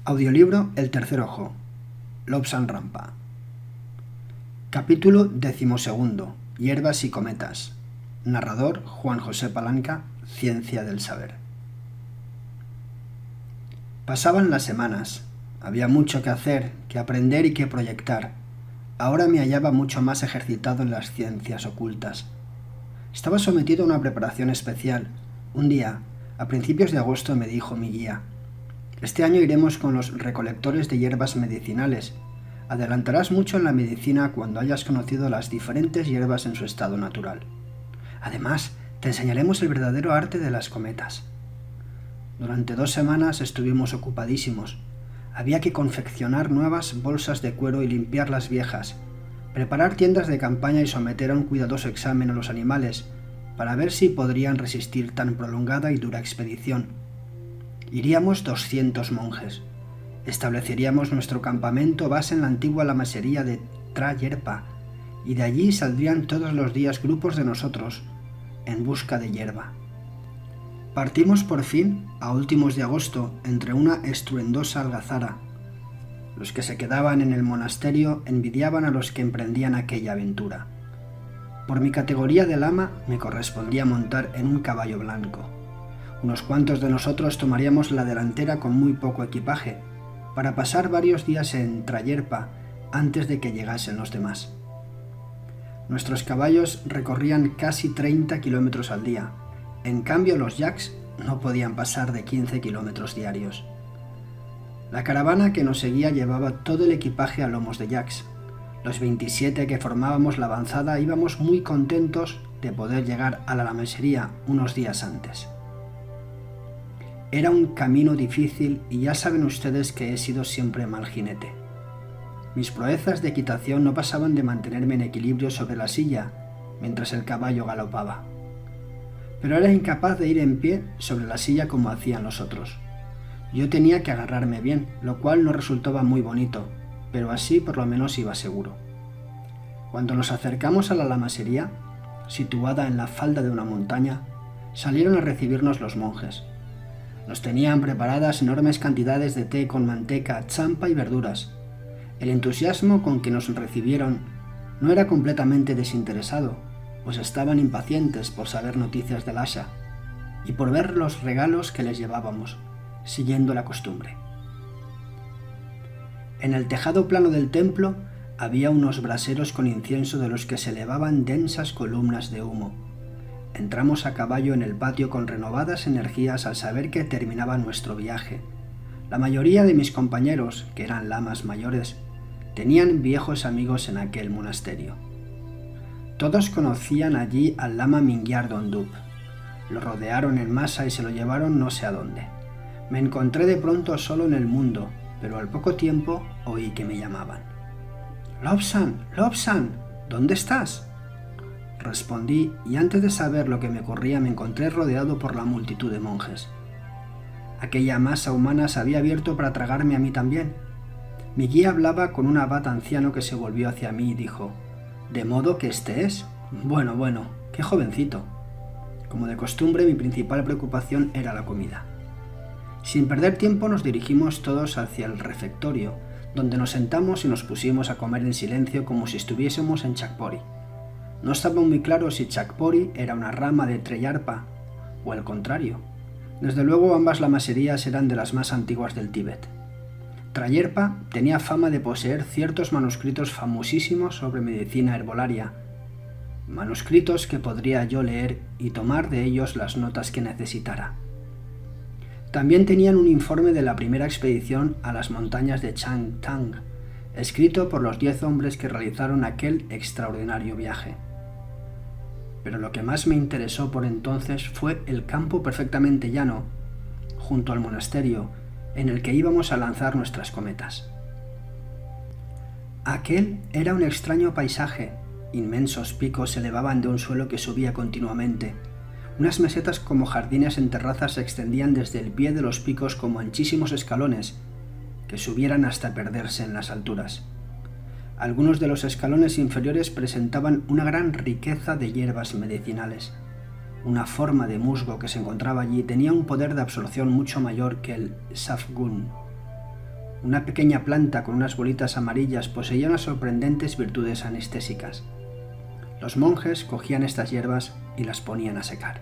Audiolibro El tercer ojo. Lobsang Rampa. Capítulo 12. Hierbas y cometas. Narrador Juan José Palanca. Ciencia del saber. Pasaban las semanas. Había mucho que hacer, que aprender y que proyectar. Ahora me hallaba mucho más ejercitado en las ciencias ocultas. Estaba sometido a una preparación especial. Un día, a principios de agosto, me dijo mi guía: «Este año iremos con los recolectores de hierbas medicinales. Adelantarás mucho en la medicina cuando hayas conocido las diferentes hierbas en su estado natural. Además, te enseñaremos el verdadero arte de las cometas». Durante 2 semanas estuvimos ocupadísimos. Había que confeccionar nuevas bolsas de cuero y limpiar las viejas, preparar tiendas de campaña y someter a un cuidadoso examen a los animales para ver si podrían resistir tan prolongada y dura expedición. Iríamos 200 monjes. Estableceríamos nuestro campamento base en la antigua lamasería de Trayerpa, y de allí saldrían todos los días grupos de nosotros en busca de hierba. Partimos por fin a últimos de agosto entre una estruendosa algazara. Los que se quedaban en el monasterio envidiaban a los que emprendían aquella aventura. Por mi categoría de lama me correspondía montar en un caballo blanco. Unos cuantos de nosotros tomaríamos la delantera con muy poco equipaje, para pasar varios días en Trayerpa antes de que llegasen los demás. Nuestros caballos recorrían casi 30 kilómetros al día. En cambio, los yaks no podían pasar de 15 kilómetros diarios. La caravana que nos seguía llevaba todo el equipaje a lomos de yaks. Los 27 que formábamos la avanzada íbamos muy contentos de poder llegar a la lamasería unos días antes. Era un camino difícil y ya saben ustedes que he sido siempre mal jinete. Mis proezas de equitación no pasaban de mantenerme en equilibrio sobre la silla mientras el caballo galopaba. Pero era incapaz de ir en pie sobre la silla como hacían los otros. Yo tenía que agarrarme bien, lo cual no resultaba muy bonito, pero así por lo menos iba seguro. Cuando nos acercamos a la lamasería, situada en la falda de una montaña, salieron a recibirnos los monjes. Nos tenían preparadas enormes cantidades de té con manteca, champa y verduras. El entusiasmo con que nos recibieron no era completamente desinteresado, pues estaban impacientes por saber noticias del Asha y por ver los regalos que les llevábamos, siguiendo la costumbre. En el tejado plano del templo había unos braseros con incienso de los que se elevaban densas columnas de humo. Entramos a caballo en el patio con renovadas energías al saber que terminaba nuestro viaje. La mayoría de mis compañeros, que eran lamas mayores, tenían viejos amigos en aquel monasterio. Todos conocían allí al lama Mingyar Dondup. Lo rodearon en masa y se lo llevaron no sé a dónde. Me encontré de pronto solo en el mundo, pero al poco tiempo oí que me llamaban. «Lobsang, Lobsang, ¿dónde estás?». Respondí, y antes de saber lo que me ocurría me encontré rodeado por la multitud de monjes. Aquella masa humana se había abierto para tragarme a mí también. Mi guía hablaba con un abad anciano que se volvió hacia mí y dijo: «¿De modo que este es? Bueno, qué jovencito». Como de costumbre, mi principal preocupación era la comida. Sin perder tiempo nos dirigimos todos hacia el refectorio, donde nos sentamos y nos pusimos a comer en silencio como si estuviésemos en Chakpori. No estaba muy claro si Chakpori era una rama de Trayerpa o el contrario. Desde luego ambas lamaserías eran de las más antiguas del Tíbet. Trayerpa tenía fama de poseer ciertos manuscritos famosísimos sobre medicina herbolaria, manuscritos que podría yo leer y tomar de ellos las notas que necesitara. También tenían un informe de la primera expedición a las montañas de Changtang, escrito por los 10 hombres que realizaron aquel extraordinario viaje. Pero lo que más me interesó por entonces fue el campo perfectamente llano, junto al monasterio, en el que íbamos a lanzar nuestras cometas. Aquel era un extraño paisaje. Inmensos picos se elevaban de un suelo que subía continuamente. Unas mesetas como jardines en terrazas se extendían desde el pie de los picos como anchísimos escalones que subieran hasta perderse en las alturas. Algunos de los escalones inferiores presentaban una gran riqueza de hierbas medicinales. Una forma de musgo que se encontraba allí tenía un poder de absorción mucho mayor que el safgún. Una pequeña planta con unas bolitas amarillas poseía unas sorprendentes virtudes anestésicas. Los monjes cogían estas hierbas y las ponían a secar.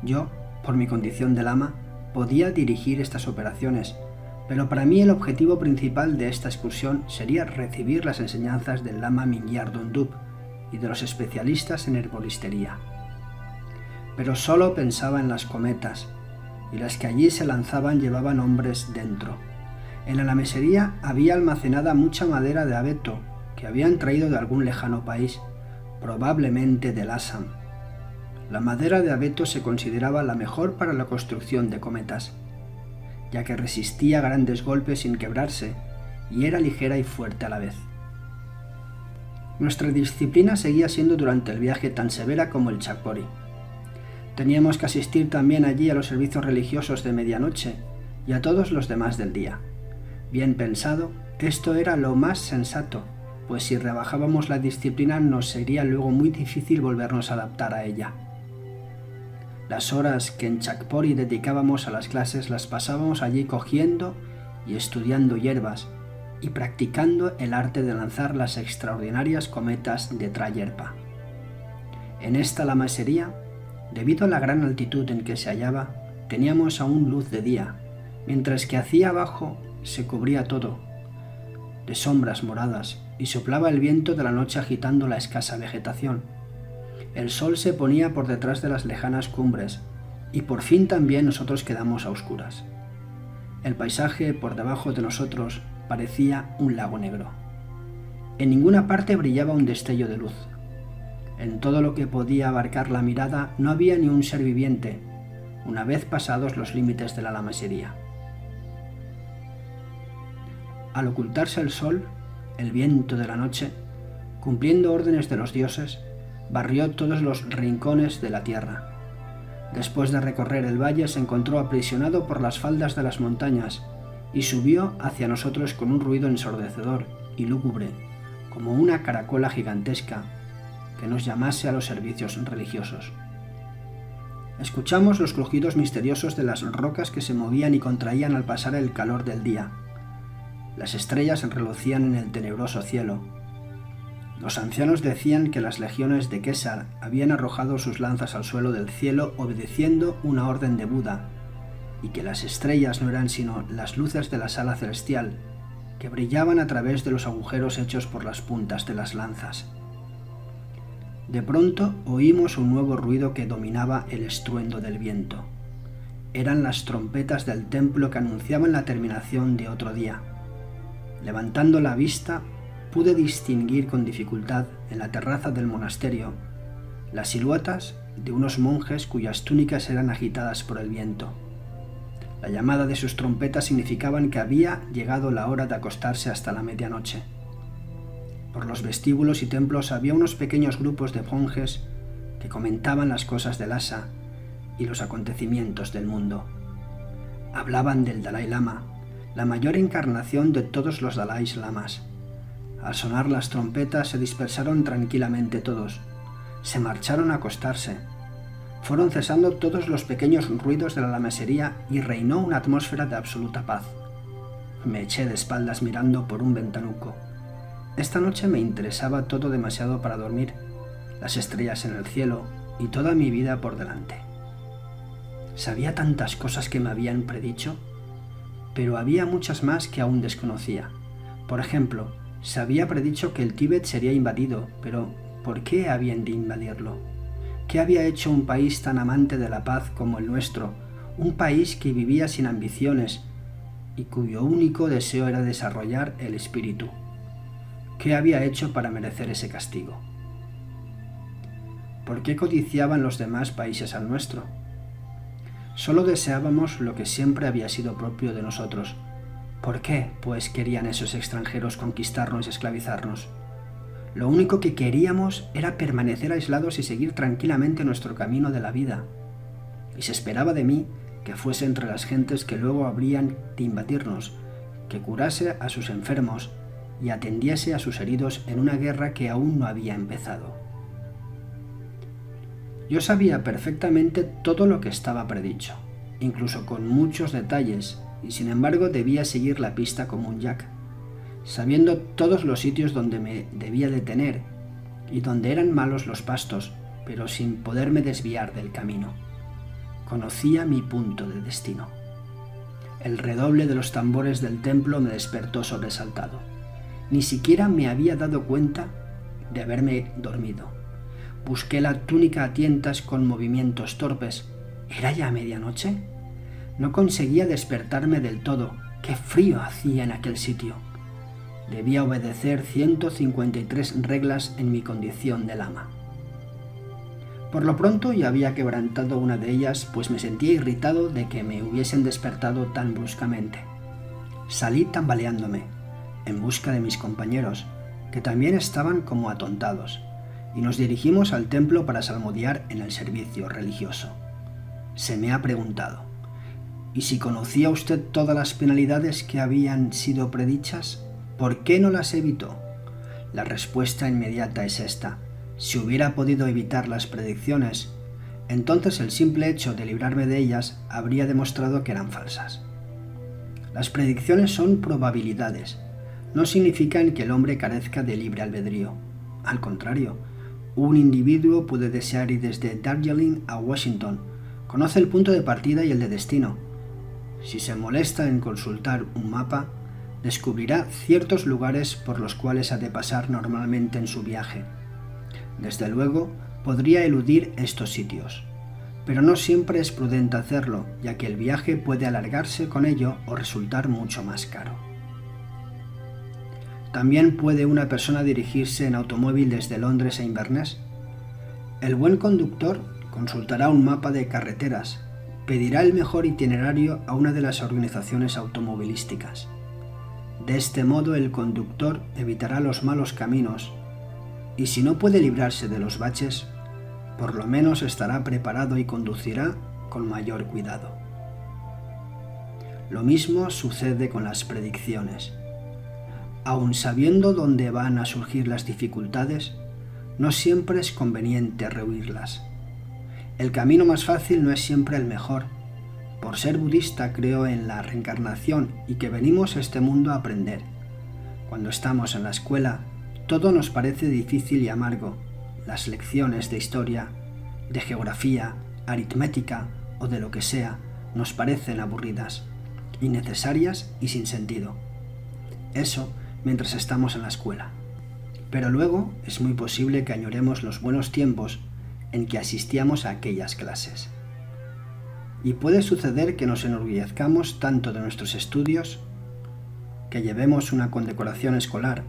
Yo, por mi condición de lama, podía dirigir estas operaciones, pero para mí el objetivo principal de esta excursión sería recibir las enseñanzas del lama Mingyar Dundub y de los especialistas en herbolistería. Pero solo pensaba en las cometas, y las que allí se lanzaban llevaban hombres dentro. En la lamesería había almacenada mucha madera de abeto que habían traído de algún lejano país, probablemente del Assam. La madera de abeto se consideraba la mejor para la construcción de cometas, ya que resistía grandes golpes sin quebrarse y era ligera y fuerte a la vez. Nuestra disciplina seguía siendo durante el viaje tan severa como el Chakpori. Teníamos que asistir también allí a los servicios religiosos de medianoche y a todos los demás del día. Bien pensado, esto era lo más sensato, pues si rebajábamos la disciplina nos sería luego muy difícil volvernos a adaptar a ella. Las horas que en Chakpori dedicábamos a las clases las pasábamos allí cogiendo y estudiando hierbas y practicando el arte de lanzar las extraordinarias cometas de Trayerpa. En esta lamasería, debido a la gran altitud en que se hallaba, teníamos aún luz de día, mientras que hacia abajo se cubría todo de sombras moradas y soplaba el viento de la noche agitando la escasa vegetación. El sol se ponía por detrás de las lejanas cumbres y por fin también nosotros quedamos a oscuras. El paisaje por debajo de nosotros parecía un lago negro. En ninguna parte brillaba un destello de luz. En todo lo que podía abarcar la mirada no había ni un ser viviente, una vez pasados los límites de la lamasería. Al ocultarse el sol, el viento de la noche, cumpliendo órdenes de los dioses, barrió todos los rincones de la tierra. Después de recorrer el valle se encontró aprisionado por las faldas de las montañas y subió hacia nosotros con un ruido ensordecedor y lúgubre, como una caracola gigantesca que nos llamase a los servicios religiosos. Escuchamos los crujidos misteriosos de las rocas que se movían y contraían al pasar el calor del día. Las estrellas relucían en el tenebroso cielo. Los ancianos decían que las legiones de Kesar habían arrojado sus lanzas al suelo del cielo obedeciendo una orden de Buda, y que las estrellas no eran sino las luces de la sala celestial, que brillaban a través de los agujeros hechos por las puntas de las lanzas. De pronto oímos un nuevo ruido que dominaba el estruendo del viento. Eran las trompetas del templo que anunciaban la terminación de otro día. Levantando la vista, pude distinguir con dificultad en la terraza del monasterio las siluetas de unos monjes cuyas túnicas eran agitadas por el viento. La llamada de sus trompetas significaban que había llegado la hora de acostarse hasta la medianoche. Por los vestíbulos y templos había unos pequeños grupos de monjes que comentaban las cosas de Lhasa y los acontecimientos del mundo. Hablaban del Dalai Lama, la mayor encarnación de todos los Dalais Lamas. Al sonar las trompetas se dispersaron tranquilamente todos, se marcharon a acostarse. Fueron cesando todos los pequeños ruidos de la lamasería y reinó una atmósfera de absoluta paz. Me eché de espaldas mirando por un ventanuco. Esta noche me interesaba todo demasiado para dormir, las estrellas en el cielo y toda mi vida por delante. Sabía tantas cosas que me habían predicho, pero había muchas más que aún desconocía. Por ejemplo, se había predicho que el Tíbet sería invadido, pero ¿por qué habían de invadirlo? ¿Qué había hecho un país tan amante de la paz como el nuestro, un país que vivía sin ambiciones y cuyo único deseo era desarrollar el espíritu? ¿Qué había hecho para merecer ese castigo? ¿Por qué codiciaban los demás países al nuestro? Solo deseábamos lo que siempre había sido propio de nosotros. ¿Por qué, pues, querían esos extranjeros conquistarnos y esclavizarnos? Lo único que queríamos era permanecer aislados y seguir tranquilamente nuestro camino de la vida. Y se esperaba de mí que fuese entre las gentes que luego habrían de invadirnos, que curase a sus enfermos y atendiese a sus heridos en una guerra que aún no había empezado. Yo sabía perfectamente todo lo que estaba predicho, incluso con muchos detalles, y sin embargo debía seguir la pista como un jack, sabiendo todos los sitios donde me debía detener y donde eran malos los pastos, pero sin poderme desviar del camino. Conocía mi punto de destino. El redoble de los tambores del templo me despertó sobresaltado. Ni siquiera me había dado cuenta de haberme dormido. Busqué la túnica a tientas con movimientos torpes. ¿Era ya medianoche? No conseguía despertarme del todo. ¡Qué frío hacía en aquel sitio! Debía obedecer 153 reglas en mi condición de lama. Por lo pronto ya había quebrantado una de ellas, pues me sentía irritado de que me hubiesen despertado tan bruscamente. Salí tambaleándome, en busca de mis compañeros, que también estaban como atontados, y nos dirigimos al templo para salmodiar en el servicio religioso. Se me ha preguntado, ¿y si conocía usted todas las penalidades que habían sido predichas? ¿Por qué no las evitó? La respuesta inmediata es esta. Si hubiera podido evitar las predicciones, entonces el simple hecho de librarme de ellas habría demostrado que eran falsas. Las predicciones son probabilidades. No significan que el hombre carezca de libre albedrío. Al contrario, un individuo puede desear ir desde Darjeeling a Washington. Conoce el punto de partida y el de destino. Si se molesta en consultar un mapa, descubrirá ciertos lugares por los cuales ha de pasar normalmente en su viaje. Desde luego, podría eludir estos sitios, pero no siempre es prudente hacerlo, ya que el viaje puede alargarse con ello o resultar mucho más caro. También puede una persona dirigirse en automóvil desde Londres a Inverness. El buen conductor consultará un mapa de carreteras, pedirá el mejor itinerario a una de las organizaciones automovilísticas. De este modo el conductor evitará los malos caminos y si no puede librarse de los baches, por lo menos estará preparado y conducirá con mayor cuidado. Lo mismo sucede con las predicciones. Aun sabiendo dónde van a surgir las dificultades, no siempre es conveniente rehuirlas. El camino más fácil no es siempre el mejor. Por ser budista creo en la reencarnación y que venimos a este mundo a aprender. Cuando estamos en la escuela, todo nos parece difícil y amargo. Las lecciones de historia, de geografía, aritmética o de lo que sea nos parecen aburridas, innecesarias y sin sentido. Eso mientras estamos en la escuela. Pero luego es muy posible que añoremos los buenos tiempos en que asistíamos a aquellas clases. Y puede suceder que nos enorgullezcamos tanto de nuestros estudios, que llevemos una condecoración escolar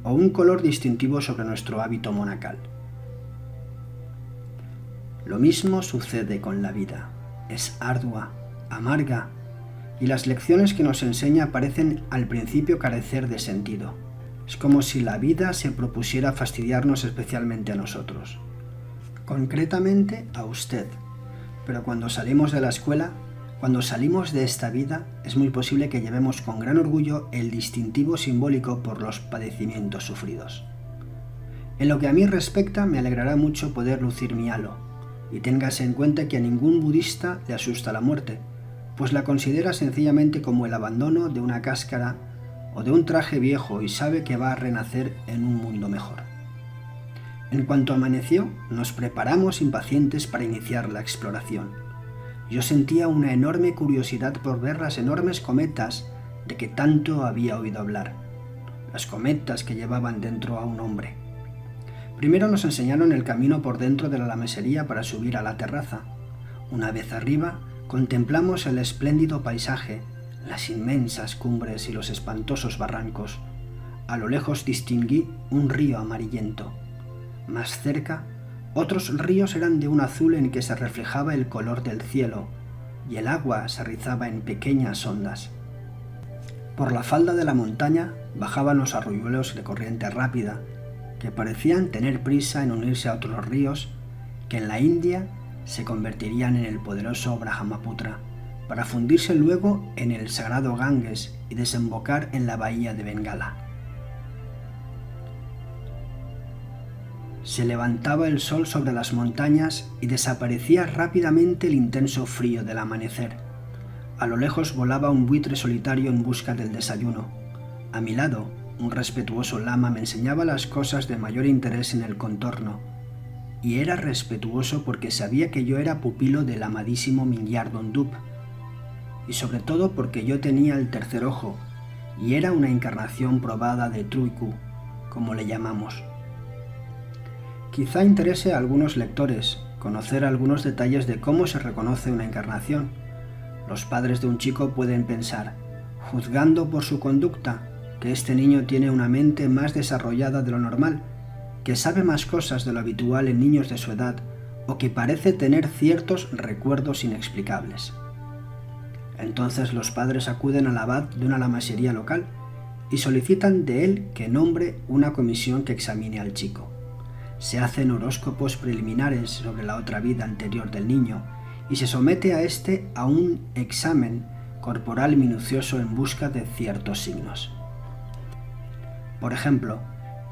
o un color distintivo sobre nuestro hábito monacal. Lo mismo sucede con la vida. Es ardua, amarga, y las lecciones que nos enseña parecen al principio carecer de sentido. Es como si la vida se propusiera fastidiarnos especialmente a nosotros. Concretamente a usted. Pero cuando salimos de la escuela, cuando salimos de esta vida, es muy posible que llevemos con gran orgullo el distintivo simbólico por los padecimientos sufridos. En lo que a mí respecta, me alegrará mucho poder lucir mi halo, y téngase en cuenta que a ningún budista le asusta la muerte, pues la considera sencillamente como el abandono de una cáscara o de un traje viejo y sabe que va a renacer en un mundo mejor. En cuanto amaneció, nos preparamos impacientes para iniciar la exploración. Yo sentía una enorme curiosidad por ver las enormes cometas de que tanto había oído hablar, las cometas que llevaban dentro a un hombre. Primero nos enseñaron el camino por dentro de la mesería para subir a la terraza. Una vez arriba, contemplamos el espléndido paisaje, las inmensas cumbres y los espantosos barrancos. A lo lejos distinguí un río amarillento. Más cerca, otros ríos eran de un azul en que se reflejaba el color del cielo, y el agua se rizaba en pequeñas ondas. Por la falda de la montaña bajaban los arroyuelos de corriente rápida, que parecían tener prisa en unirse a otros ríos que en la India se convertirían en el poderoso Brahmaputra, para fundirse luego en el sagrado Ganges y desembocar en la bahía de Bengala. Se levantaba el sol sobre las montañas y desaparecía rápidamente el intenso frío del amanecer. A lo lejos volaba un buitre solitario en busca del desayuno. A mi lado, un respetuoso lama me enseñaba las cosas de mayor interés en el contorno, y era respetuoso porque sabía que yo era pupilo del amadísimo Minyar Dondup, y sobre todo porque yo tenía el tercer ojo, y era una encarnación probada de Truiku, como le llamamos. Quizá interese a algunos lectores conocer algunos detalles de cómo se reconoce una encarnación. Los padres de un chico pueden pensar, juzgando por su conducta, que este niño tiene una mente más desarrollada de lo normal, que sabe más cosas de lo habitual en niños de su edad, o que parece tener ciertos recuerdos inexplicables. Entonces los padres acuden al abad de una lamesería local y solicitan de él que nombre una comisión que examine al chico. Se hacen horóscopos preliminares sobre la otra vida anterior del niño y se somete a este a un examen corporal minucioso en busca de ciertos signos. Por ejemplo,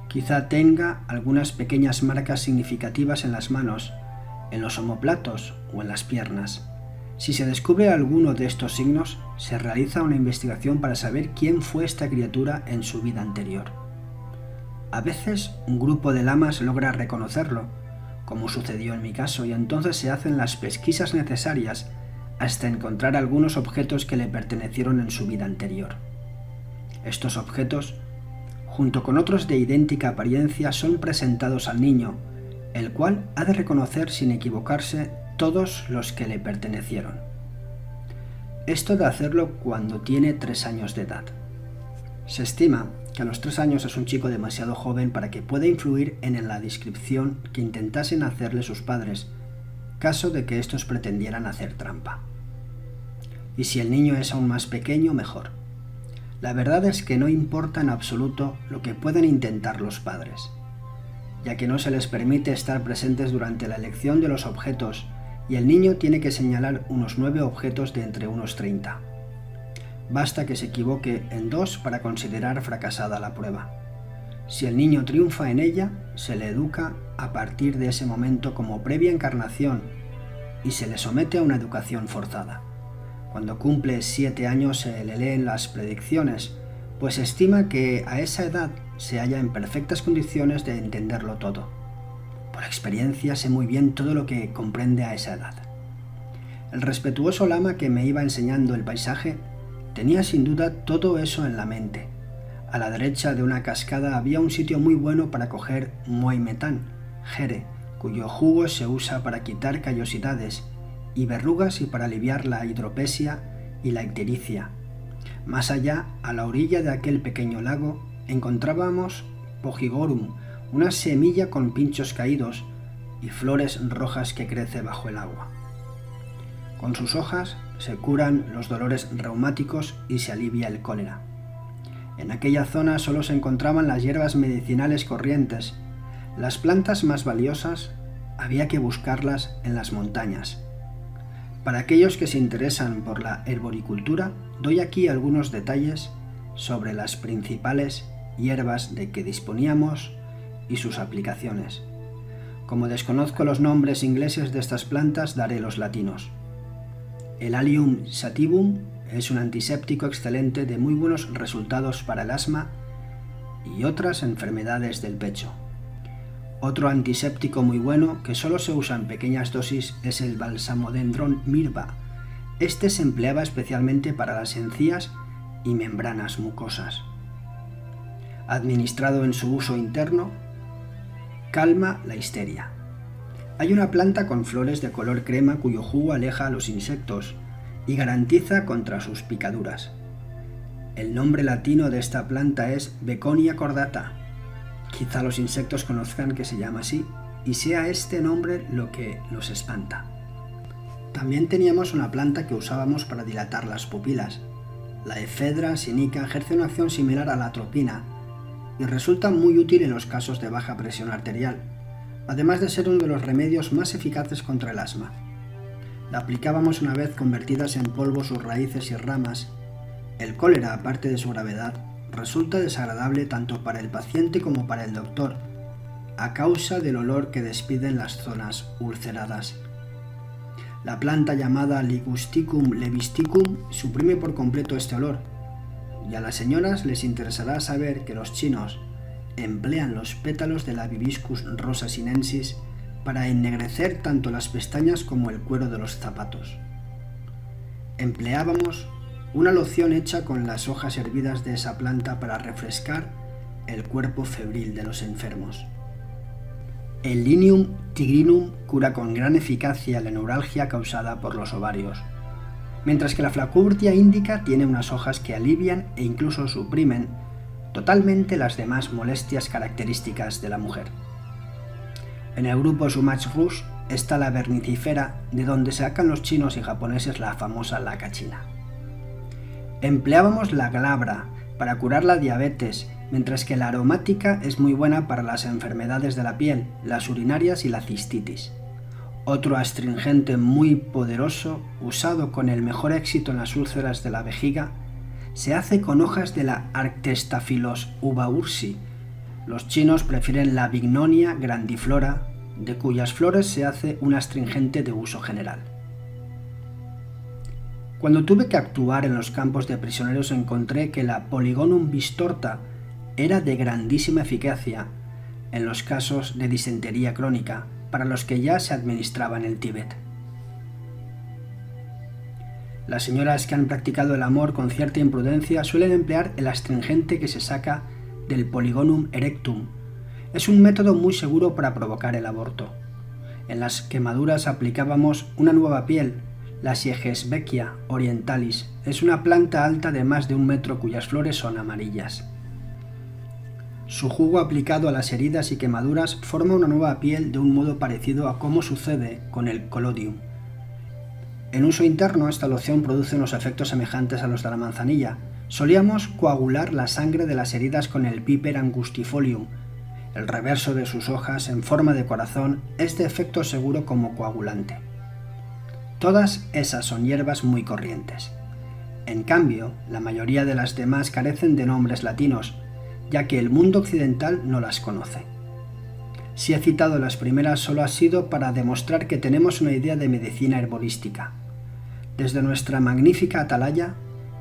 quizá tenga algunas pequeñas marcas significativas en las manos, en los omoplatos o en las piernas. Si se descubre alguno de estos signos, se realiza una investigación para saber quién fue esta criatura en su vida anterior. A veces un grupo de lamas logra reconocerlo, como sucedió en mi caso, y entonces se hacen las pesquisas necesarias hasta encontrar algunos objetos que le pertenecieron en su vida anterior. Estos objetos, junto con otros de idéntica apariencia, son presentados al niño, el cual ha de reconocer sin equivocarse todos los que le pertenecieron. Esto de hacerlo cuando tiene 3 años de edad. Se estima que a los 3 años es un chico demasiado joven para que pueda influir en la descripción que intentasen hacerle sus padres, caso de que estos pretendieran hacer trampa. Y si el niño es aún más pequeño, mejor. La verdad es que no importa en absoluto lo que puedan intentar los padres, ya que no se les permite estar presentes durante la elección de los objetos y el niño tiene que señalar unos 9 objetos de entre unos 30. Basta que se equivoque en 2 para considerar fracasada la prueba. Si el niño triunfa en ella, se le educa a partir de ese momento como previa encarnación y se le somete a una educación forzada. Cuando cumple 7 años se le leen las predicciones, pues se estima que a esa edad se halla en perfectas condiciones de entenderlo todo. Por experiencia sé muy bien todo lo que comprende a esa edad. El respetuoso lama que me iba enseñando el paisaje tenía sin duda todo eso en la mente. A la derecha de una cascada había un sitio muy bueno para coger muaymetán, jere, cuyo jugo se usa para quitar callosidades y verrugas y para aliviar la hidropesia y la ictericia. Más allá, a la orilla de aquel pequeño lago, encontrábamos pojigorum, una semilla con pinchos caídos y flores rojas que crece bajo el agua. Con sus hojas se curan los dolores reumáticos y se alivia el cólera. En aquella zona solo se encontraban las hierbas medicinales corrientes. Las plantas más valiosas había que buscarlas en las montañas. Para aquellos que se interesan por la herboricultura, doy aquí algunos detalles sobre las principales hierbas de que disponíamos y sus aplicaciones. Como desconozco los nombres ingleses de estas plantas, daré los latinos. El Allium sativum es un antiséptico excelente de muy buenos resultados para el asma y otras enfermedades del pecho. Otro antiséptico muy bueno, que solo se usa en pequeñas dosis, es el Balsamodendron mirba. Este se empleaba especialmente para las encías y membranas mucosas. Administrado en su uso interno, calma la histeria. Hay una planta con flores de color crema cuyo jugo aleja a los insectos y garantiza contra sus picaduras. El nombre latino de esta planta es Begonia cordata. Quizá los insectos conozcan que se llama así y sea este nombre lo que los espanta. También teníamos una planta que usábamos para dilatar las pupilas. La Ephedra sinica ejerce una acción similar a la atropina y resulta muy útil en los casos de baja presión arterial, además de ser uno de los remedios más eficaces contra el asma. La aplicábamos una vez convertidas en polvo sus raíces y ramas. El cólera, aparte de su gravedad, resulta desagradable tanto para el paciente como para el doctor, a causa del olor que despiden las zonas ulceradas. La planta llamada Ligusticum levisticum suprime por completo este olor, y a las señoras les interesará saber que los chinos emplean los pétalos de la Hibiscus rosa sinensis para ennegrecer tanto las pestañas como el cuero de los zapatos. Empleábamos una loción hecha con las hojas hervidas de esa planta para refrescar el cuerpo febril de los enfermos. El Linium tigrinum cura con gran eficacia la neuralgia causada por los ovarios, mientras que la Flacourtia indica tiene unas hojas que alivian e incluso suprimen totalmente las demás molestias características de la mujer. En el grupo Sumach Rouge está la vernicifera, de donde sacan los chinos y japoneses la famosa laca china. Empleábamos la glabra para curar la diabetes, mientras que la aromática es muy buena para las enfermedades de la piel, las urinarias y la cistitis. Otro astringente muy poderoso, usado con el mejor éxito en las úlceras de la vejiga, se hace con hojas de la Arctestaphylos ubaursi. Los chinos prefieren la Bignonia grandiflora, de cuyas flores se hace un astringente de uso general. Cuando tuve que actuar en los campos de prisioneros encontré que la Polygonum bistorta era de grandísima eficacia en los casos de disentería crónica, para los que ya se administraba en el Tíbet. Las señoras que han practicado el amor con cierta imprudencia suelen emplear el astringente que se saca del Polygonum erectum. Es un método muy seguro para provocar el aborto. En las quemaduras aplicábamos una nueva piel, la Siegesbeckia orientalis. Es una planta alta de más de 1 metro cuyas flores son amarillas. Su jugo aplicado a las heridas y quemaduras forma una nueva piel de un modo parecido a cómo sucede con el Collodium. En uso interno, esta loción produce unos efectos semejantes a los de la manzanilla. Solíamos coagular la sangre de las heridas con el Piper angustifolium. El reverso de sus hojas, en forma de corazón, es de efecto seguro como coagulante. Todas esas son hierbas muy corrientes. En cambio, la mayoría de las demás carecen de nombres latinos, ya que el mundo occidental no las conoce. Si he citado las primeras solo ha sido para demostrar que tenemos una idea de medicina herbolística. Desde nuestra magnífica atalaya,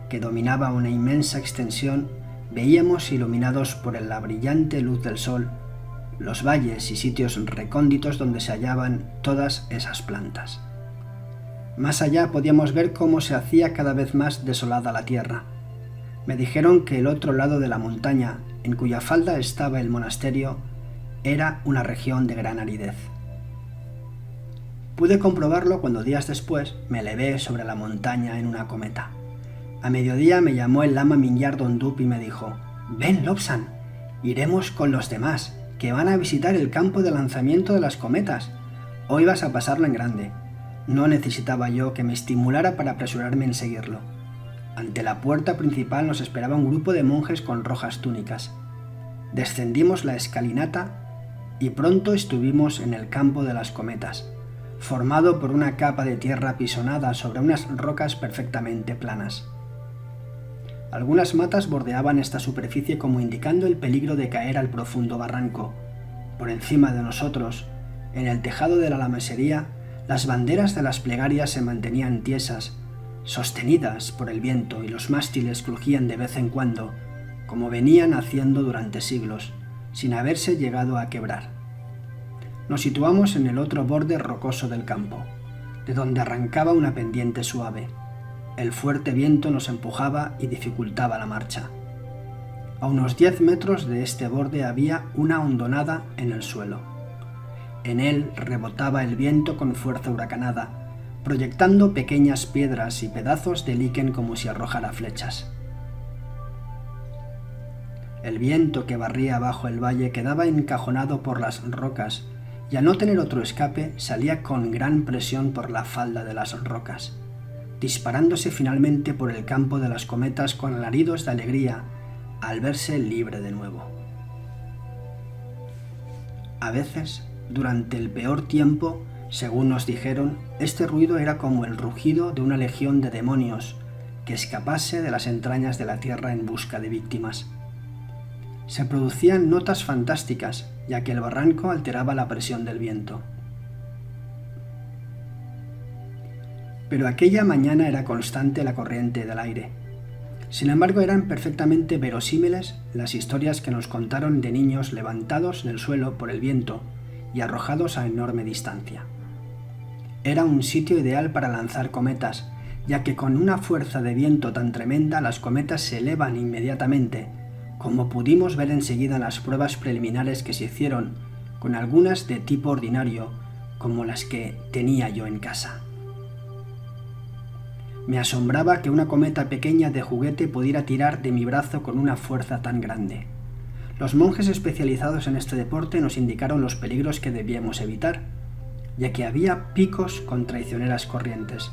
que dominaba una inmensa extensión, veíamos iluminados por la brillante luz del sol los valles y sitios recónditos donde se hallaban todas esas plantas. Más allá podíamos ver cómo se hacía cada vez más desolada la tierra. Me dijeron que el otro lado de la montaña, en cuya falda estaba el monasterio, era una región de gran aridez. Pude comprobarlo cuando días después me elevé sobre la montaña en una cometa. A mediodía me llamó el lama Minyar Dondup y me dijo: «Ven, Lobsang, iremos con los demás, que van a visitar el campo de lanzamiento de las cometas. Hoy vas a pasarlo en grande». No necesitaba yo que me estimulara para apresurarme en seguirlo. Ante la puerta principal nos esperaba un grupo de monjes con rojas túnicas. Descendimos la escalinata y pronto estuvimos en el campo de las cometas, formado por una capa de tierra apisonada sobre unas rocas perfectamente planas. Algunas matas bordeaban esta superficie como indicando el peligro de caer al profundo barranco. Por encima de nosotros, en el tejado de la lamasería, las banderas de las plegarias se mantenían tiesas, sostenidas por el viento, y los mástiles crujían de vez en cuando, como venían haciendo durante siglos, sin haberse llegado a quebrar. Nos situamos en el otro borde rocoso del campo, de donde arrancaba una pendiente suave. El fuerte viento nos empujaba y dificultaba la marcha. A unos 10 metros de este borde había una hondonada en el suelo. En él rebotaba el viento con fuerza huracanada, proyectando pequeñas piedras y pedazos de líquen como si arrojara flechas. El viento que barría abajo el valle quedaba encajonado por las rocas, y al no tener otro escape salía con gran presión por la falda de las rocas, disparándose finalmente por el campo de las cometas con alaridos de alegría al verse libre de nuevo. A veces, durante el peor tiempo, según nos dijeron, este ruido era como el rugido de una legión de demonios que escapase de las entrañas de la tierra en busca de víctimas. Se producían notas fantásticas, ya que el barranco alteraba la presión del viento. pero aquella mañana era constante la corriente del aire. Sin embargo, eran perfectamente verosímiles las historias que nos contaron de niños levantados del suelo por el viento y arrojados a enorme distancia. Era un sitio ideal para lanzar cometas, ya que con una fuerza de viento tan tremenda las cometas se elevan inmediatamente, como pudimos ver enseguida en las pruebas preliminares que se hicieron con algunas de tipo ordinario, como las que tenía yo en casa. Me asombraba que una cometa pequeña de juguete pudiera tirar de mi brazo con una fuerza tan grande. Los monjes especializados en este deporte nos indicaron los peligros que debíamos evitar, ya que había picos con traicioneras corrientes.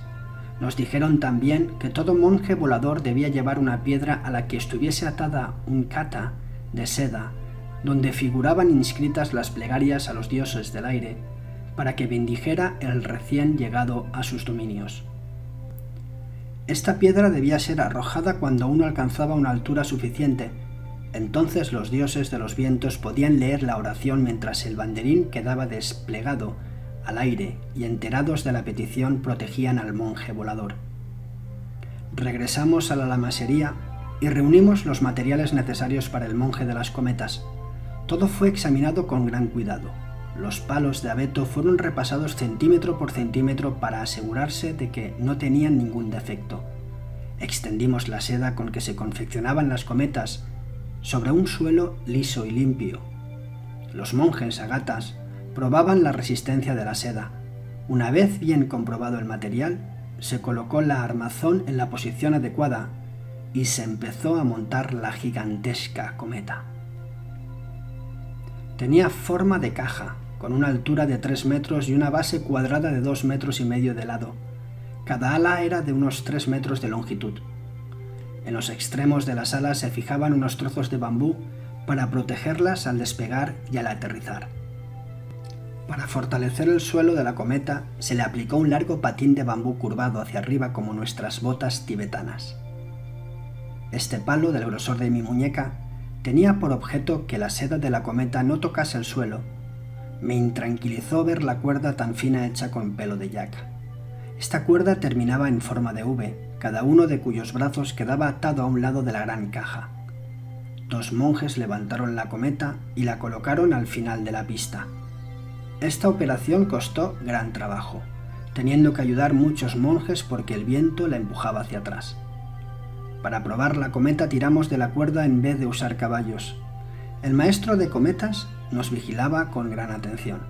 Nos dijeron también que todo monje volador debía llevar una piedra a la que estuviese atada un kata de seda, donde figuraban inscritas las plegarias a los dioses del aire, para que bendijera el recién llegado a sus dominios. Esta piedra debía ser arrojada cuando uno alcanzaba una altura suficiente. Entonces los dioses de los vientos podían leer la oración mientras el banderín quedaba desplegado al aire y, enterados de la petición, protegían al monje volador. Regresamos a la lamasería y reunimos los materiales necesarios para el monje de las cometas. Todo fue examinado con gran cuidado. Los palos de abeto fueron repasados centímetro por centímetro para asegurarse de que no tenían ningún defecto. Extendimos la seda con que se confeccionaban las cometas sobre un suelo liso y limpio. Los monjes agatas probaban la resistencia de la seda. Una vez bien comprobado el material, se colocó la armazón en la posición adecuada y se empezó a montar la gigantesca cometa. Tenía forma de caja, con una altura de 3 metros y una base cuadrada de 2,5 metros de lado. Cada ala era de unos 3 metros de longitud. En los extremos de las alas se fijaban unos trozos de bambú para protegerlas al despegar y al aterrizar. Para fortalecer el suelo de la cometa se le aplicó un largo patín de bambú curvado hacia arriba como nuestras botas tibetanas. Este palo, del grosor de mi muñeca, tenía por objeto que la seda de la cometa no tocase el suelo. Me intranquilizó ver la cuerda tan fina hecha con pelo de yak. Esta cuerda terminaba en forma de V, cada uno de cuyos brazos quedaba atado a un lado de la gran caja. 2 monjes levantaron la cometa y la colocaron al final de la pista. Esta operación costó gran trabajo, teniendo que ayudar muchos monjes porque el viento la empujaba hacia atrás. Para probar la cometa tiramos de la cuerda en vez de usar caballos. El maestro de cometas nos vigilaba con gran atención.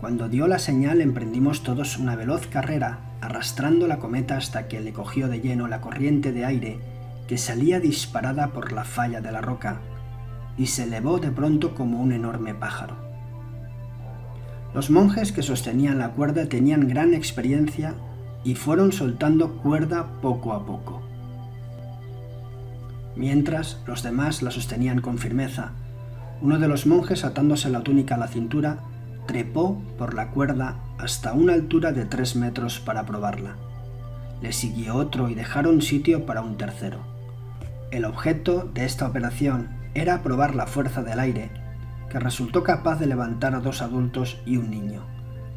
Cuando dio la señal emprendimos todos una veloz carrera, arrastrando la cometa hasta que le cogió de lleno la corriente de aire que salía disparada por la falla de la roca y se elevó de pronto como un enorme pájaro. Los monjes que sostenían la cuerda tenían gran experiencia y fueron soltando cuerda poco a poco. Mientras, los demás la sostenían con firmeza. Uno de los monjes, atándose la túnica a la cintura, trepó por la cuerda hasta una altura de 3 metros para probarla. Le siguió otro y dejaron sitio para un tercero. El objeto de esta operación era probar la fuerza del aire, que resultó capaz de levantar a 2 adultos y un niño,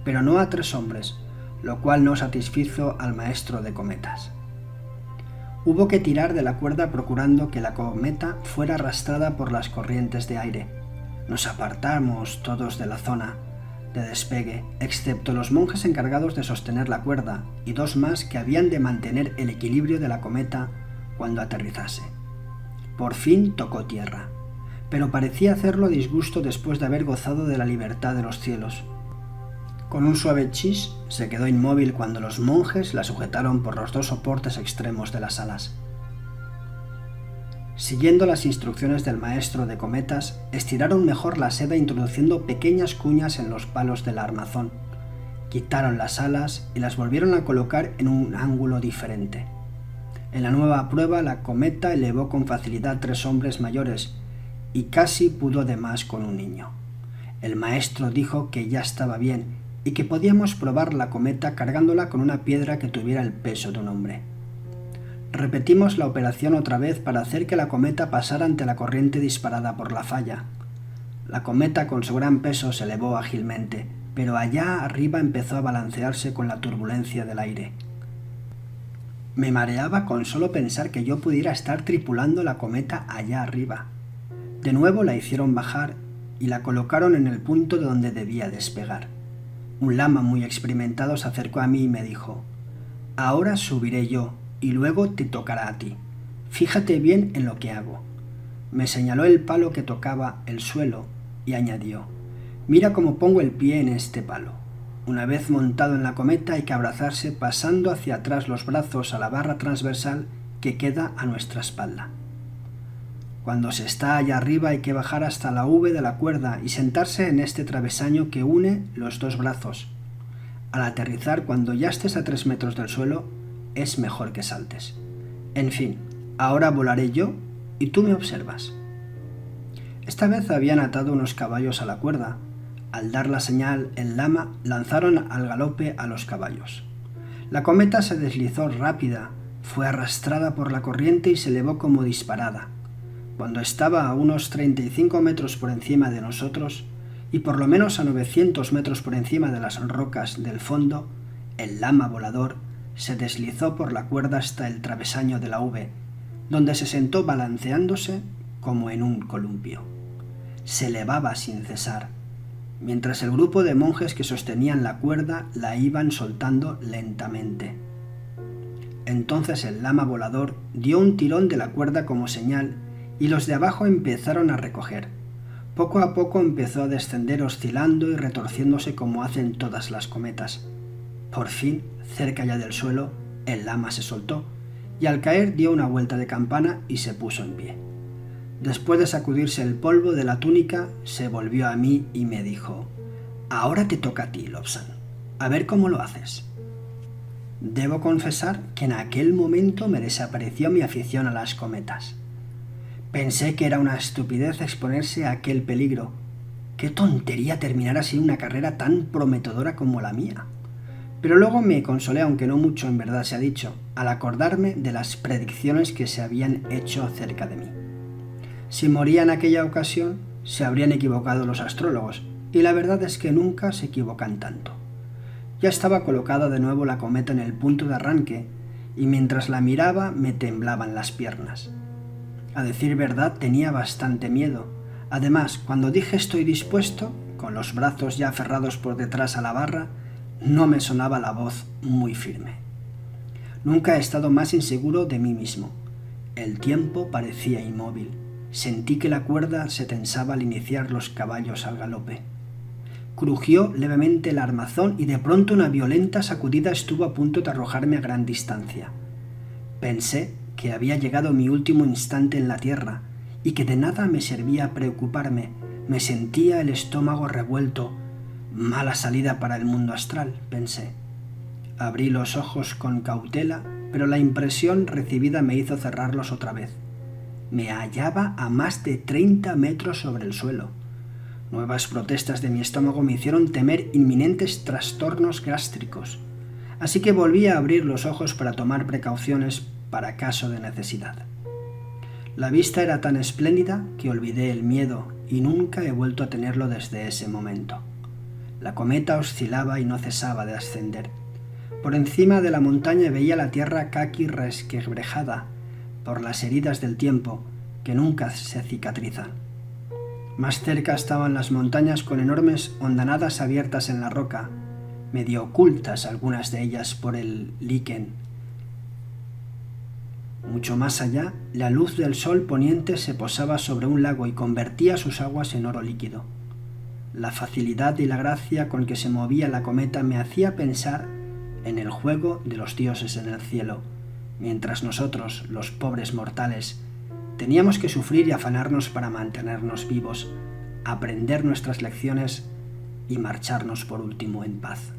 pero no a 3 hombres, lo cual no satisfizo al maestro de cometas. Hubo que tirar de la cuerda procurando que la cometa fuera arrastrada por las corrientes de aire. Nos apartamos todos de la zona de despegue, excepto los monjes encargados de sostener la cuerda y 2 más que habían de mantener el equilibrio de la cometa cuando aterrizase. Por fin tocó tierra, pero parecía hacerlo a disgusto después de haber gozado de la libertad de los cielos. Con un suave chis se quedó inmóvil cuando los monjes la sujetaron por los 2 soportes extremos de las alas. Siguiendo las instrucciones del maestro de cometas, estiraron mejor la seda introduciendo pequeñas cuñas en los palos del armazón. Quitaron las alas y las volvieron a colocar en un ángulo diferente. En la nueva prueba, la cometa elevó con facilidad 3 hombres mayores y casi pudo de más con un niño. El maestro dijo que ya estaba bien y que podíamos probar la cometa cargándola con una piedra que tuviera el peso de un hombre. Repetimos la operación otra vez para hacer que la cometa pasara ante la corriente disparada por la falla. La cometa con su gran peso se elevó ágilmente, pero allá arriba empezó a balancearse con la turbulencia del aire. Me mareaba con solo pensar que yo pudiera estar tripulando la cometa allá arriba. De nuevo la hicieron bajar y la colocaron en el punto de donde debía despegar. Un lama muy experimentado se acercó a mí y me dijo: «Ahora subiré yo y luego te tocará a ti. Fíjate bien en lo que hago». Me señaló el palo que tocaba el suelo y añadió: «Mira cómo pongo el pie en este palo». Una vez montado en la cometa hay que abrazarse pasando hacia atrás los brazos a la barra transversal que queda a nuestra espalda. Cuando se está allá arriba hay que bajar hasta la V de la cuerda y sentarse en este travesaño que une los dos brazos. Al aterrizar, cuando ya estés a 3 metros del suelo, es mejor que saltes. En fin, ahora volaré yo y tú me observas. Esta vez habían atado unos caballos a la cuerda. Al dar la señal, el lama lanzaron al galope a los caballos. La cometa se deslizó rápida, fue arrastrada por la corriente y se elevó como disparada. Cuando estaba a unos 35 metros por encima de nosotros y por lo menos a 900 metros por encima de las rocas del fondo, el lama volador se deslizó por la cuerda hasta el travesaño de la V, donde se sentó balanceándose como en un columpio. Se elevaba sin cesar, mientras el grupo de monjes que sostenían la cuerda la iban soltando lentamente. Entonces el lama volador dio un tirón de la cuerda como señal y los de abajo empezaron a recoger. Poco a poco empezó a descender oscilando y retorciéndose como hacen todas las cometas. Por fin, cerca ya del suelo, el lama se soltó y al caer dio una vuelta de campana y se puso en pie. Después de sacudirse el polvo de la túnica, se volvió a mí y me dijo: «Ahora te toca a ti, Lobsang. A ver cómo lo haces». Debo confesar que en aquel momento me desapareció mi afición a las cometas. Pensé que era una estupidez exponerse a aquel peligro. ¡Qué tontería terminar así una carrera tan prometedora como la mía! Pero luego me consolé, aunque no mucho en verdad se ha dicho, al acordarme de las predicciones que se habían hecho acerca de mí. Si moría en aquella ocasión, se habrían equivocado los astrólogos, y la verdad es que nunca se equivocan tanto. Ya estaba colocada de nuevo la cometa en el punto de arranque, y mientras la miraba me temblaban las piernas. A decir verdad, tenía bastante miedo. Además, cuando dije «estoy dispuesto», con los brazos ya aferrados por detrás a la barra, no me sonaba la voz muy firme. Nunca he estado más inseguro de mí mismo. El tiempo parecía inmóvil. Sentí que la cuerda se tensaba al iniciar los caballos al galope. Crujió levemente el armazón y de pronto una violenta sacudida estuvo a punto de arrojarme a gran distancia. Pensé que había llegado mi último instante en la tierra y que de nada me servía preocuparme. Me sentía el estómago revuelto. Mala salida para el mundo astral, pensé. Abrí los ojos con cautela, pero la impresión recibida me hizo cerrarlos otra vez. Me hallaba a más de 30 metros sobre el suelo. Nuevas protestas de mi estómago me hicieron temer inminentes trastornos gástricos, así que volví a abrir los ojos para tomar precauciones para caso de necesidad. La vista era tan espléndida que olvidé el miedo y nunca he vuelto a tenerlo desde ese momento. La cometa oscilaba y no cesaba de ascender. Por encima de la montaña veía la tierra caqui resquebrajada por las heridas del tiempo que nunca se cicatrizan. Más cerca estaban las montañas con enormes hondanadas abiertas en la roca, medio ocultas algunas de ellas por el liquen. Mucho más allá, la luz del sol poniente se posaba sobre un lago y convertía sus aguas en oro líquido. La facilidad y la gracia con que se movía la cometa me hacía pensar en el juego de los dioses en el cielo, mientras nosotros, los pobres mortales, teníamos que sufrir y afanarnos para mantenernos vivos, aprender nuestras lecciones y marcharnos por último en paz.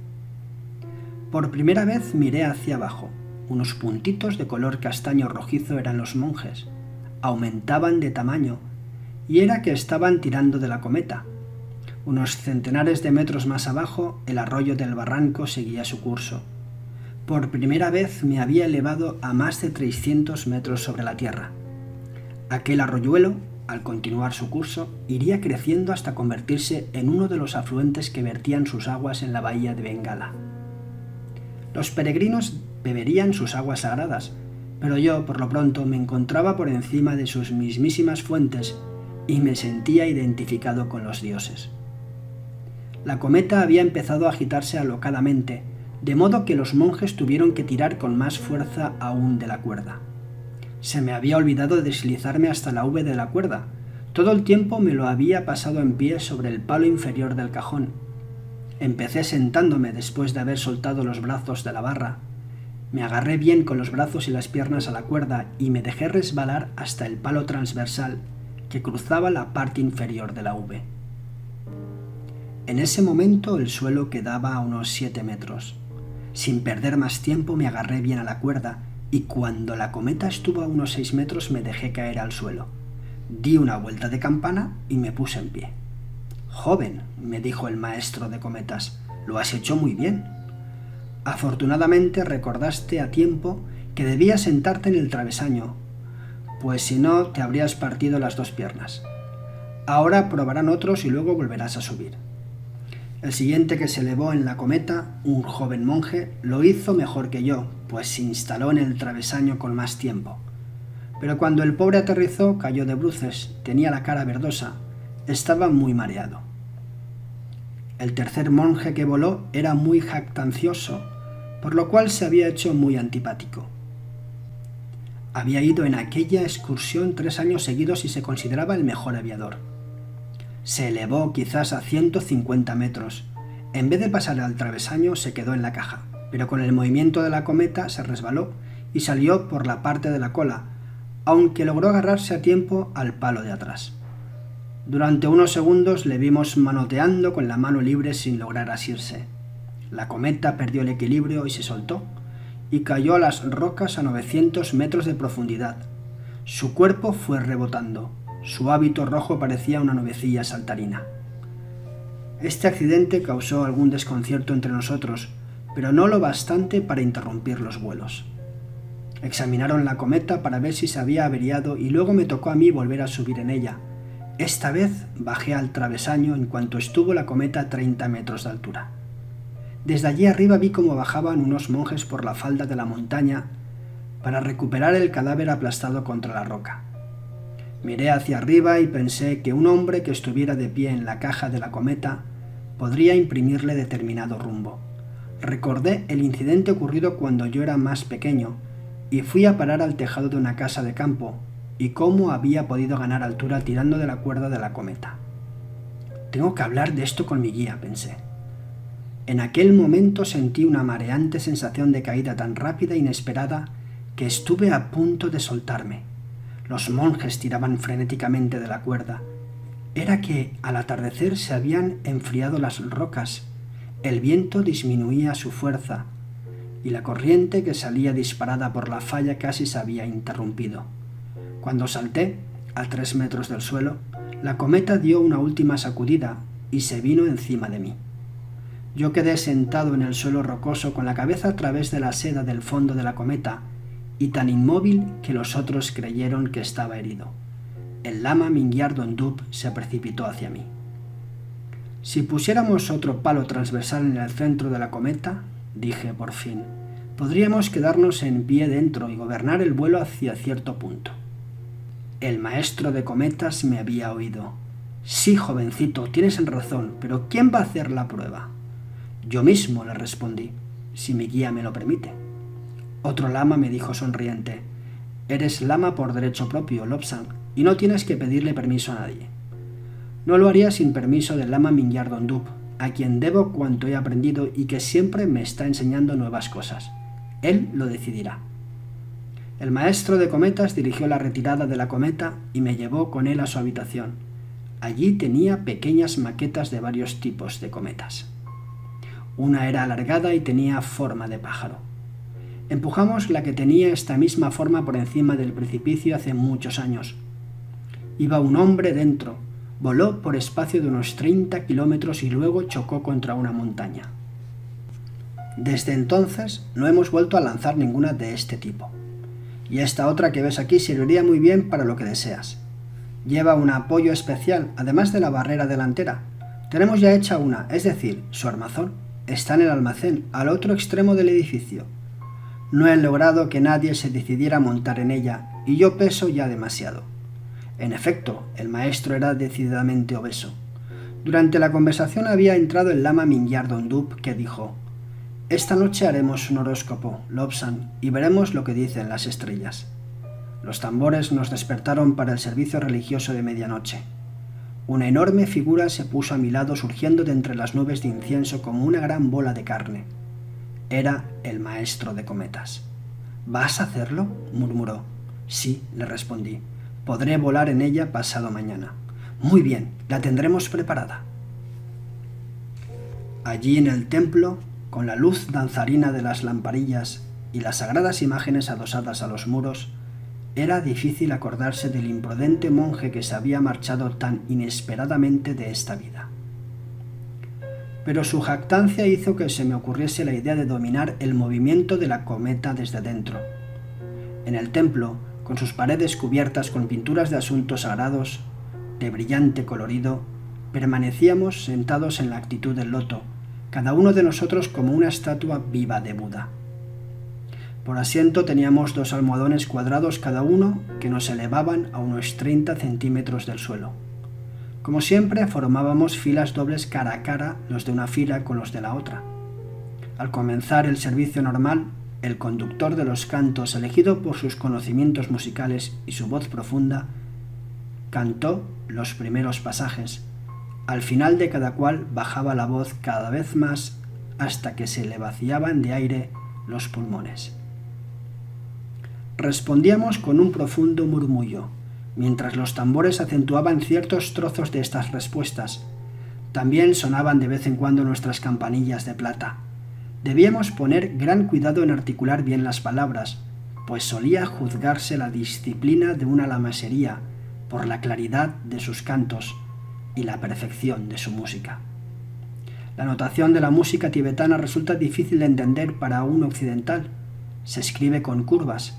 Por primera vez miré hacia abajo. Unos puntitos de color castaño rojizo eran los monjes. Aumentaban de tamaño, y era que estaban tirando de la cometa. Unos centenares de metros más abajo, el arroyo del barranco seguía su curso. Por primera vez me había elevado a más de 300 metros sobre la tierra. Aquel arroyuelo, al continuar su curso, iría creciendo hasta convertirse en uno de los afluentes que vertían sus aguas en la bahía de Bengala. Los peregrinos beberían sus aguas sagradas, pero yo, por lo pronto, me encontraba por encima de sus mismísimas fuentes y me sentía identificado con los dioses. La cometa había empezado a agitarse alocadamente, de modo que los monjes tuvieron que tirar con más fuerza aún de la cuerda. Se me había olvidado deslizarme hasta la V de la cuerda. Todo el tiempo me lo había pasado en pie sobre el palo inferior del cajón. Empecé sentándome después de haber soltado los brazos de la barra. Me agarré bien con los brazos y las piernas a la cuerda y me dejé resbalar hasta el palo transversal que cruzaba la parte inferior de la V. En ese momento el suelo quedaba a unos 7 metros. Sin perder más tiempo me agarré bien a la cuerda y cuando la cometa estuvo a unos 6 metros me dejé caer al suelo. Di una vuelta de campana y me puse en pie. «Joven», me dijo el maestro de cometas, «lo has hecho muy bien. Afortunadamente recordaste a tiempo que debías sentarte en el travesaño, pues si no te habrías partido las 2 piernas. Ahora probarán otros y luego volverás a subir». El siguiente que se elevó en la cometa, un joven monje, lo hizo mejor que yo, pues se instaló en el travesaño con más tiempo. Pero cuando el pobre aterrizó, cayó de bruces, tenía la cara verdosa, estaba muy mareado. El tercer monje que voló era muy jactancioso, por lo cual se había hecho muy antipático. Había ido en aquella excursión 3 años seguidos y se consideraba el mejor aviador. Se elevó quizás a 150 metros. En vez de pasar al travesaño, se quedó en la caja, pero con el movimiento de la cometa se resbaló y salió por la parte de la cola, aunque logró agarrarse a tiempo al palo de atrás. Durante unos segundos le vimos manoteando con la mano libre sin lograr asirse. La cometa perdió el equilibrio y se soltó, y cayó a las rocas a 900 metros de profundidad. Su cuerpo fue rebotando. Su hábito rojo parecía una nubecilla saltarina. Este accidente causó algún desconcierto entre nosotros, pero no lo bastante para interrumpir los vuelos. Examinaron la cometa para ver si se había averiado y luego me tocó a mí volver a subir en ella. Esta vez bajé al travesaño en cuanto estuvo la cometa a 30 metros de altura. Desde allí arriba vi cómo bajaban unos monjes por la falda de la montaña para recuperar el cadáver aplastado contra la roca. Miré hacia arriba y pensé que un hombre que estuviera de pie en la caja de la cometa podría imprimirle determinado rumbo. Recordé el incidente ocurrido cuando yo era más pequeño y fui a parar al tejado de una casa de campo y cómo había podido ganar altura tirando de la cuerda de la cometa. Tengo que hablar de esto con mi guía, pensé. En aquel momento sentí una mareante sensación de caída tan rápida e inesperada que estuve a punto de soltarme. Los monjes tiraban frenéticamente de la cuerda. Era que al atardecer se habían enfriado las rocas, el viento disminuía su fuerza y la corriente que salía disparada por la falla casi se había interrumpido. Cuando salté, a 3 metros del suelo, la cometa dio una última sacudida y se vino encima de mí. Yo quedé sentado en el suelo rocoso con la cabeza a través de la seda del fondo de la cometa y tan inmóvil que los otros creyeron que estaba herido. El lama Mingyar Dondup se precipitó hacia mí. Si pusiéramos otro palo transversal en el centro de la cometa, dije por fin, podríamos quedarnos en pie dentro y gobernar el vuelo hacia cierto punto. El maestro de cometas me había oído. Sí, jovencito, tienes razón, pero ¿quién va a hacer la prueba? Yo mismo, le respondí, si mi guía me lo permite. Otro lama me dijo sonriente, eres lama por derecho propio, Lobsang, y no tienes que pedirle permiso a nadie. No lo haría sin permiso del lama Mingyar Dondup, a quien debo cuanto he aprendido y que siempre me está enseñando nuevas cosas. Él lo decidirá. El maestro de cometas dirigió la retirada de la cometa y me llevó con él a su habitación. Allí tenía pequeñas maquetas de varios tipos de cometas. Una era alargada y tenía forma de pájaro. Empujamos la que tenía esta misma forma por encima del precipicio hace muchos años. Iba un hombre dentro, voló por espacio de unos 30 kilómetros y luego chocó contra una montaña. Desde entonces no hemos vuelto a lanzar ninguna de este tipo. Y esta otra que ves aquí serviría muy bien para lo que deseas. Lleva un apoyo especial, además de la barrera delantera. Tenemos ya hecha una, es decir, su armazón está en el almacén, al otro extremo del edificio. No he logrado que nadie se decidiera a montar en ella, y yo peso ya demasiado. En efecto, el maestro era decididamente obeso. Durante la conversación había entrado el lama Mingyar Dondup, que dijo: «Esta noche haremos un horóscopo, Lobsang, y veremos lo que dicen las estrellas». Los tambores nos despertaron para el servicio religioso de medianoche. Una enorme figura se puso a mi lado surgiendo de entre las nubes de incienso como una gran bola de carne. Era el maestro de cometas. «¿Vas a hacerlo?», murmuró. «Sí», le respondí. «Podré volar en ella pasado mañana». «Muy bien, la tendremos preparada». Allí en el templo, con la luz danzarina de las lamparillas y las sagradas imágenes adosadas a los muros, era difícil acordarse del imprudente monje que se había marchado tan inesperadamente de esta vida. Pero su jactancia hizo que se me ocurriese la idea de dominar el movimiento de la cometa desde dentro. En el templo, con sus paredes cubiertas con pinturas de asuntos sagrados, de brillante colorido, permanecíamos sentados en la actitud del loto, cada uno de nosotros como una estatua viva de Buda. Por asiento teníamos 2 almohadones cuadrados cada uno que nos elevaban a unos 30 centímetros del suelo. Como siempre, formábamos filas dobles cara a cara, los de una fila con los de la otra. Al comenzar el servicio normal, el conductor de los cantos, elegido por sus conocimientos musicales y su voz profunda, cantó los primeros pasajes. Al final de cada cual bajaba la voz cada vez más hasta que se le vaciaban de aire los pulmones. Respondíamos con un profundo murmullo, mientras los tambores acentuaban ciertos trozos de estas respuestas. También sonaban de vez en cuando nuestras campanillas de plata. Debíamos poner gran cuidado en articular bien las palabras, pues solía juzgarse la disciplina de una lamasería por la claridad de sus cantos y la perfección de su música. La notación de la música tibetana resulta difícil de entender para un occidental. Se escribe con curvas.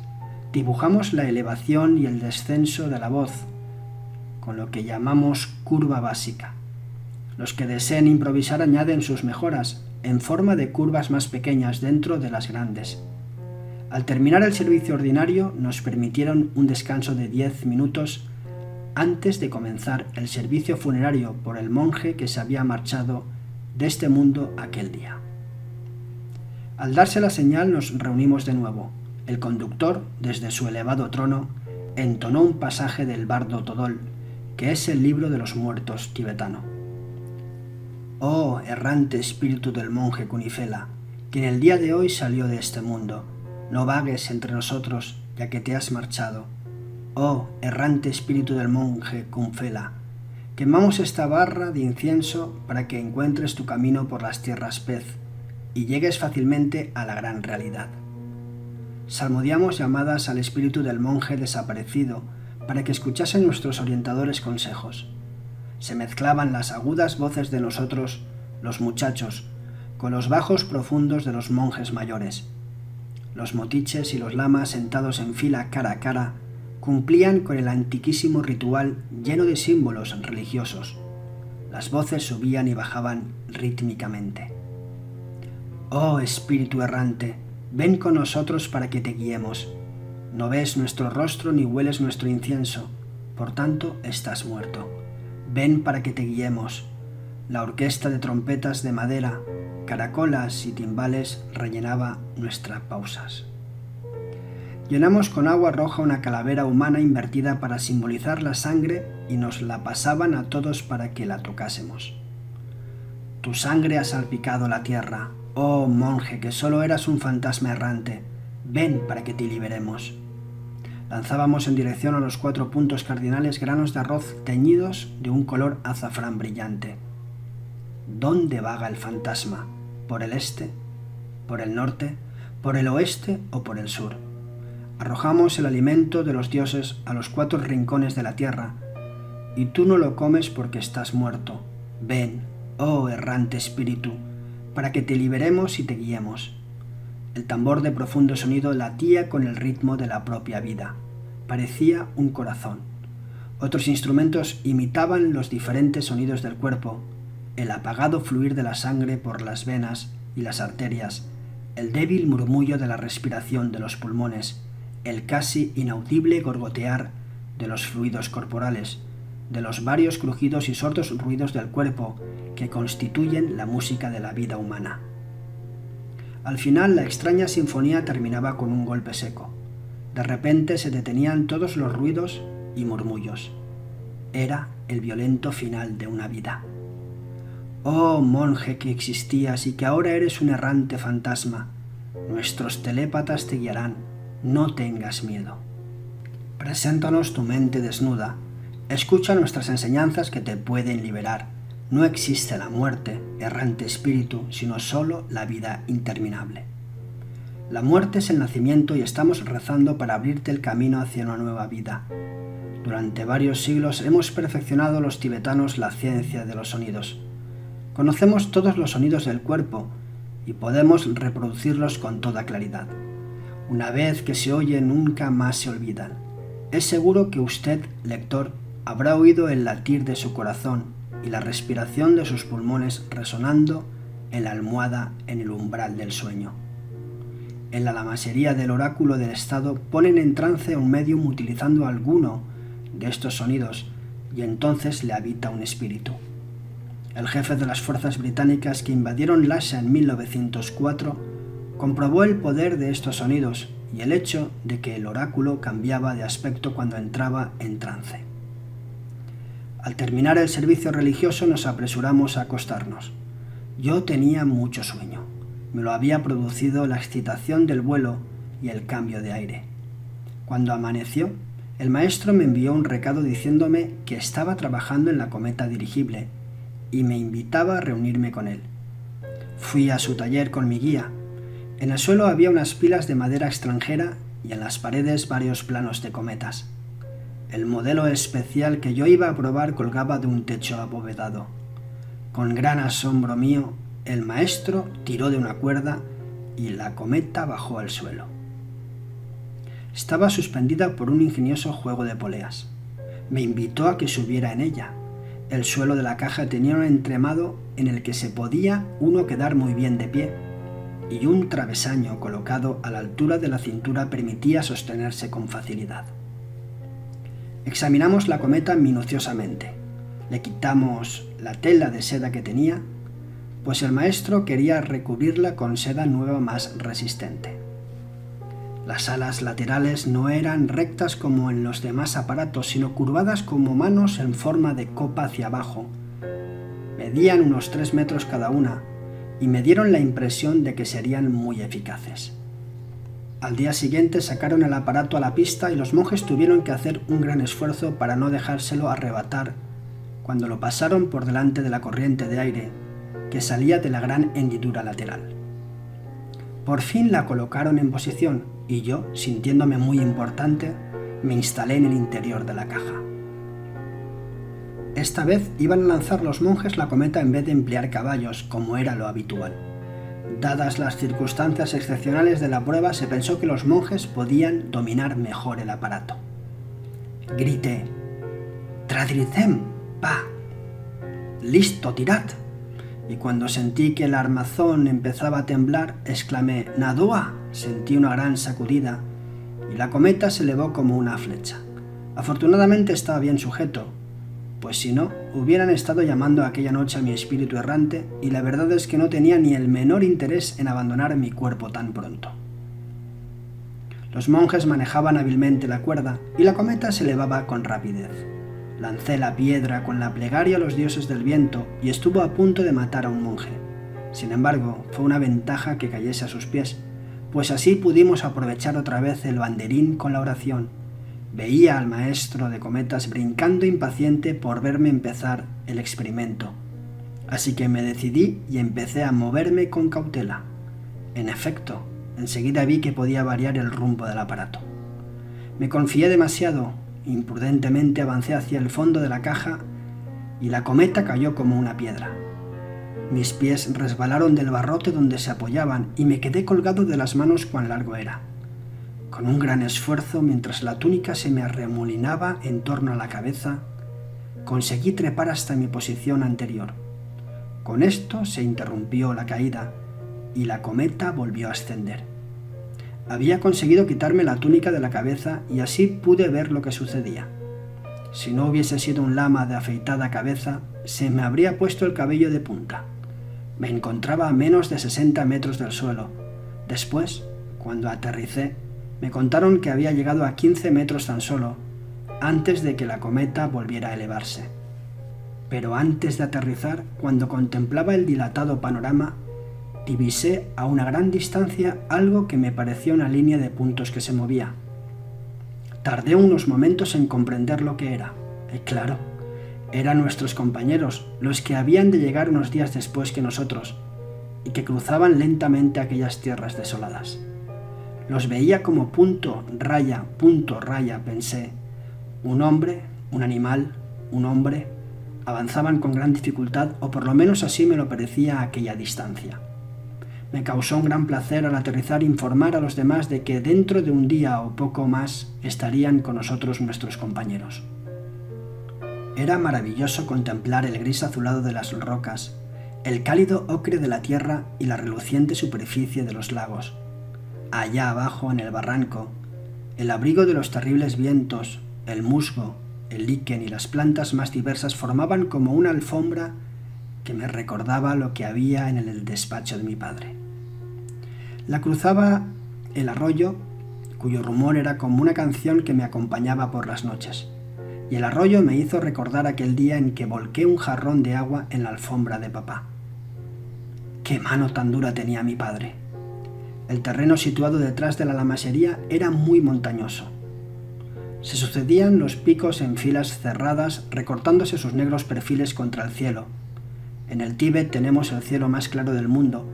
Dibujamos la elevación y el descenso de la voz, con lo que llamamos curva básica. Los que deseen improvisar añaden sus mejoras, en forma de curvas más pequeñas dentro de las grandes. Al terminar el servicio ordinario, nos permitieron un descanso de 10 minutos antes de comenzar el servicio funerario por el monje que se había marchado de este mundo aquel día. Al darse la señal, nos reunimos de nuevo. El conductor, desde su elevado trono, entonó un pasaje del Bardo Todol, que es el libro de los muertos tibetano. «Oh, errante espíritu del monje Kunifela, que en el día de hoy salió de este mundo, no vagues entre nosotros, ya que te has marchado. Oh, errante espíritu del monje Kunfela, quemamos esta barra de incienso para que encuentres tu camino por las tierras pez y llegues fácilmente a la gran realidad». Salmodiamos llamadas al espíritu del monje desaparecido para que escuchase nuestros orientadores consejos. Se mezclaban las agudas voces de nosotros, los muchachos, con los bajos profundos de los monjes mayores. Los motiches y los lamas sentados en fila cara a cara cumplían con el antiquísimo ritual lleno de símbolos religiosos. Las voces subían y bajaban rítmicamente. «Oh espíritu errante, ven con nosotros para que te guiemos. No ves nuestro rostro ni hueles nuestro incienso, por tanto estás muerto. Ven para que te guiemos». La orquesta de trompetas de madera, caracolas y timbales rellenaba nuestras pausas. Llenamos con agua roja una calavera humana invertida para simbolizar la sangre y nos la pasaban a todos para que la tocásemos. «Tu sangre ha salpicado la tierra. Oh monje, que solo eras un fantasma errante, ven para que te liberemos». Lanzábamos en dirección a los 4 puntos cardinales granos de arroz teñidos de un color azafrán brillante. ¿Dónde vaga el fantasma? ¿Por el este? ¿Por el norte? ¿Por el oeste o por el sur? Arrojamos el alimento de los dioses a los 4 rincones de la tierra, y tú no lo comes porque estás muerto. Ven, oh errante espíritu, para que te liberemos y te guiemos. El tambor de profundo sonido latía con el ritmo de la propia vida. Parecía un corazón. Otros instrumentos imitaban los diferentes sonidos del cuerpo, el apagado fluir de la sangre por las venas y las arterias, el débil murmullo de la respiración de los pulmones, el casi inaudible gorgotear de los fluidos corporales, de los varios crujidos y sordos ruidos del cuerpo que constituyen la música de la vida humana. Al final la extraña sinfonía terminaba con un golpe seco. De repente se detenían todos los ruidos y murmullos. Era el violento final de una vida. Oh monje que existías y que ahora eres un errante fantasma, nuestros telépatas te guiarán, no tengas miedo. Preséntanos tu mente desnuda, escucha nuestras enseñanzas que te pueden liberar. No existe la muerte, errante espíritu, sino solo la vida interminable. La muerte es el nacimiento y estamos rezando para abrirte el camino hacia una nueva vida. Durante varios siglos hemos perfeccionado los tibetanos la ciencia de los sonidos. Conocemos todos los sonidos del cuerpo y podemos reproducirlos con toda claridad. Una vez que se oye, nunca más se olvidan. Es seguro que usted, lector, habrá oído el latir de su corazón y la respiración de sus pulmones resonando en la almohada en el umbral del sueño. En la lamasería del oráculo del Estado ponen en trance a un médium utilizando alguno de estos sonidos y entonces le habita un espíritu. El jefe de las fuerzas británicas que invadieron Lhasa en 1904 comprobó el poder de estos sonidos y el hecho de que el oráculo cambiaba de aspecto cuando entraba en trance. Al terminar el servicio religioso nos apresuramos a acostarnos. Yo tenía mucho sueño. Me lo había producido la excitación del vuelo y el cambio de aire. Cuando amaneció, el maestro me envió un recado diciéndome que estaba trabajando en la cometa dirigible y me invitaba a reunirme con él. Fui a su taller con mi guía. En el suelo había unas pilas de madera extranjera y en las paredes varios planos de cometas. El modelo especial que yo iba a probar colgaba de un techo abovedado. Con gran asombro mío, el maestro tiró de una cuerda y la cometa bajó al suelo. Estaba suspendida por un ingenioso juego de poleas. Me invitó a que subiera en ella. El suelo de la caja tenía un entremado en el que se podía uno quedar muy bien de pie, y un travesaño colocado a la altura de la cintura permitía sostenerse con facilidad. Examinamos la cometa minuciosamente. Le quitamos la tela de seda que tenía, pues el maestro quería recubrirla con seda nueva más resistente. Las alas laterales no eran rectas como en los demás aparatos, sino curvadas como manos en forma de copa hacia abajo. Medían unos 3 metros cada una y me dieron la impresión de que serían muy eficaces. Al día siguiente sacaron el aparato a la pista y los monjes tuvieron que hacer un gran esfuerzo para no dejárselo arrebatar cuando lo pasaron por delante de la corriente de aire que salía de la gran hendidura lateral. Por fin la colocaron en posición y yo, sintiéndome muy importante, me instalé en el interior de la caja. Esta vez iban a lanzar los monjes la cometa en vez de emplear caballos, como era lo habitual. Dadas las circunstancias excepcionales de la prueba, se pensó que los monjes podían dominar mejor el aparato. Grité: «Tradricem, pa! ¡Listo, tirad!» Y cuando sentí que el armazón empezaba a temblar, exclamé: «Nadoa». Sentí una gran sacudida y la cometa se elevó como una flecha. Afortunadamente estaba bien sujeto, pues si no, hubieran estado llamando aquella noche a mi espíritu errante y la verdad es que no tenía ni el menor interés en abandonar mi cuerpo tan pronto. Los monjes manejaban hábilmente la cuerda y la cometa se elevaba con rapidez. Lancé la piedra con la plegaria a los dioses del viento y estuvo a punto de matar a un monje. Sin embargo, fue una ventaja que cayese a sus pies, pues así pudimos aprovechar otra vez el banderín con la oración. Veía al maestro de cometas brincando impaciente por verme empezar el experimento. Así que me decidí y empecé a moverme con cautela. En efecto, enseguida vi que podía variar el rumbo del aparato. Me confié demasiado, imprudentemente avancé hacia el fondo de la caja y la cometa cayó como una piedra. Mis pies resbalaron del barrote donde se apoyaban y me quedé colgado de las manos cuán largo era. Con un gran esfuerzo, mientras la túnica se me arremolinaba en torno a la cabeza, conseguí trepar hasta mi posición anterior. Con esto se interrumpió la caída y la cometa volvió a ascender. Había conseguido quitarme la túnica de la cabeza y así pude ver lo que sucedía. Si no hubiese sido un lama de afeitada cabeza, se me habría puesto el cabello de punta. Me encontraba a menos de 60 metros del suelo. Después, cuando aterricé, me contaron que había llegado a 15 metros tan solo, antes de que la cometa volviera a elevarse. Pero antes de aterrizar, cuando contemplaba el dilatado panorama, divisé a una gran distancia algo que me pareció una línea de puntos que se movía. Tardé unos momentos en comprender lo que era. Claro, eran nuestros compañeros, los que habían de llegar unos días después que nosotros, y que cruzaban lentamente aquellas tierras desoladas. Los veía como punto, raya, pensé. Un hombre, un animal, un hombre, avanzaban con gran dificultad, o por lo menos así me lo parecía a aquella distancia. Me causó un gran placer al aterrizar informar a los demás de que dentro de un día o poco más estarían con nosotros nuestros compañeros. Era maravilloso contemplar el gris azulado de las rocas, el cálido ocre de la tierra y la reluciente superficie de los lagos. Allá abajo en el barranco, el abrigo de los terribles vientos, el musgo, el líquen y las plantas más diversas formaban como una alfombra que me recordaba lo que había en el despacho de mi padre. La cruzaba el arroyo, cuyo rumor era como una canción que me acompañaba por las noches, y el arroyo me hizo recordar aquel día en que volqué un jarrón de agua en la alfombra de papá. ¡Qué mano tan dura tenía mi padre! El terreno situado detrás de la lamasería era muy montañoso. Se sucedían los picos en filas cerradas, recortándose sus negros perfiles contra el cielo. En el Tíbet tenemos el cielo más claro del mundo,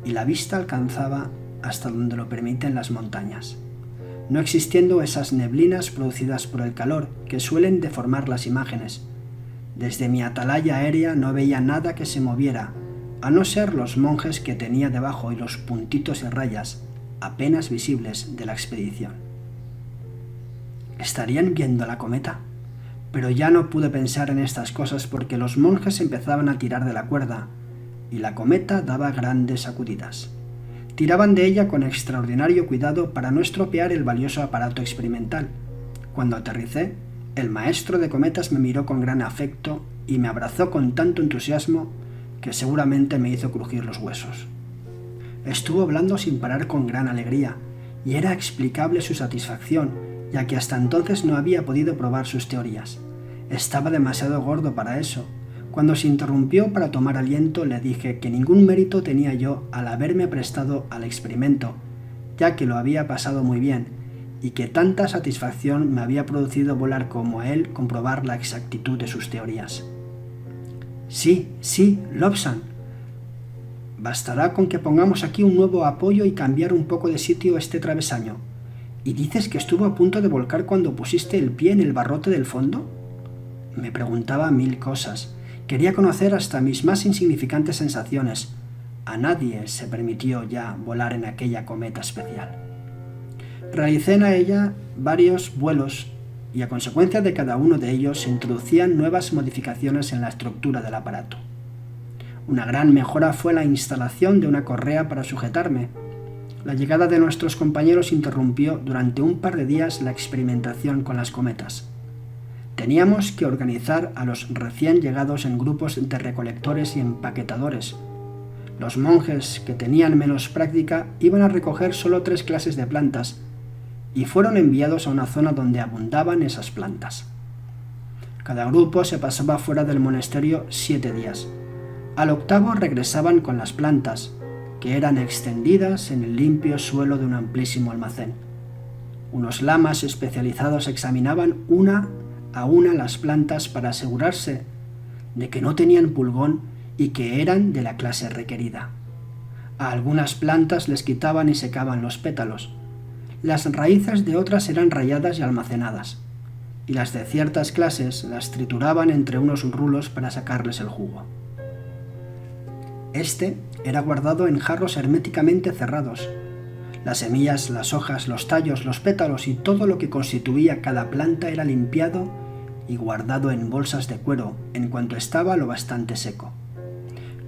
y la vista alcanzaba hasta donde lo permiten las montañas, no existiendo esas neblinas producidas por el calor que suelen deformar las imágenes. Desde mi atalaya aérea no veía nada que se moviera, a no ser los monjes que tenía debajo y los puntitos y rayas, apenas visibles, de la expedición. ¿Estarían viendo la cometa? Pero ya no pude pensar en estas cosas porque los monjes empezaban a tirar de la cuerda y la cometa daba grandes sacudidas. Tiraban de ella con extraordinario cuidado para no estropear el valioso aparato experimental. Cuando aterricé, el maestro de cometas me miró con gran afecto y me abrazó con tanto entusiasmo que seguramente me hizo crujir los huesos. Estuvo hablando sin parar con gran alegría, y era explicable su satisfacción, ya que hasta entonces no había podido probar sus teorías. Estaba demasiado gordo para eso. Cuando se interrumpió para tomar aliento, le dije que ningún mérito tenía yo al haberme prestado al experimento, ya que lo había pasado muy bien, y que tanta satisfacción me había producido volar como a él comprobar la exactitud de sus teorías. Sí, Lobsang. Bastará con que pongamos aquí un nuevo apoyo y cambiar un poco de sitio este travesaño. ¿Y dices que estuvo a punto de volcar cuando pusiste el pie en el barrote del fondo? Me preguntaba mil cosas. Quería conocer hasta mis más insignificantes sensaciones. A nadie se permitió ya volar en aquella cometa especial. Realicé en ella varios vuelos y a consecuencia de cada uno de ellos se introducían nuevas modificaciones en la estructura del aparato. Una gran mejora fue la instalación de una correa para sujetarme. La llegada de nuestros compañeros interrumpió durante un par de días la experimentación con las cometas. Teníamos que organizar a los recién llegados en grupos de recolectores y empaquetadores. Los monjes que tenían menos práctica iban a recoger solo 3 clases de plantas y fueron enviados a una zona donde abundaban esas plantas. Cada grupo se pasaba fuera del monasterio 7 días. Al 8º regresaban con las plantas, que eran extendidas en el limpio suelo de un amplísimo almacén. Unos lamas especializados examinaban una a una las plantas para asegurarse de que no tenían pulgón y que eran de la clase requerida. A algunas plantas les quitaban y secaban los pétalos. Las raíces de otras eran ralladas y almacenadas, y las de ciertas clases las trituraban entre unos rulos para sacarles el jugo. Este era guardado en jarros herméticamente cerrados. Las semillas, las hojas, los tallos, los pétalos y todo lo que constituía cada planta era limpiado y guardado en bolsas de cuero en cuanto estaba lo bastante seco.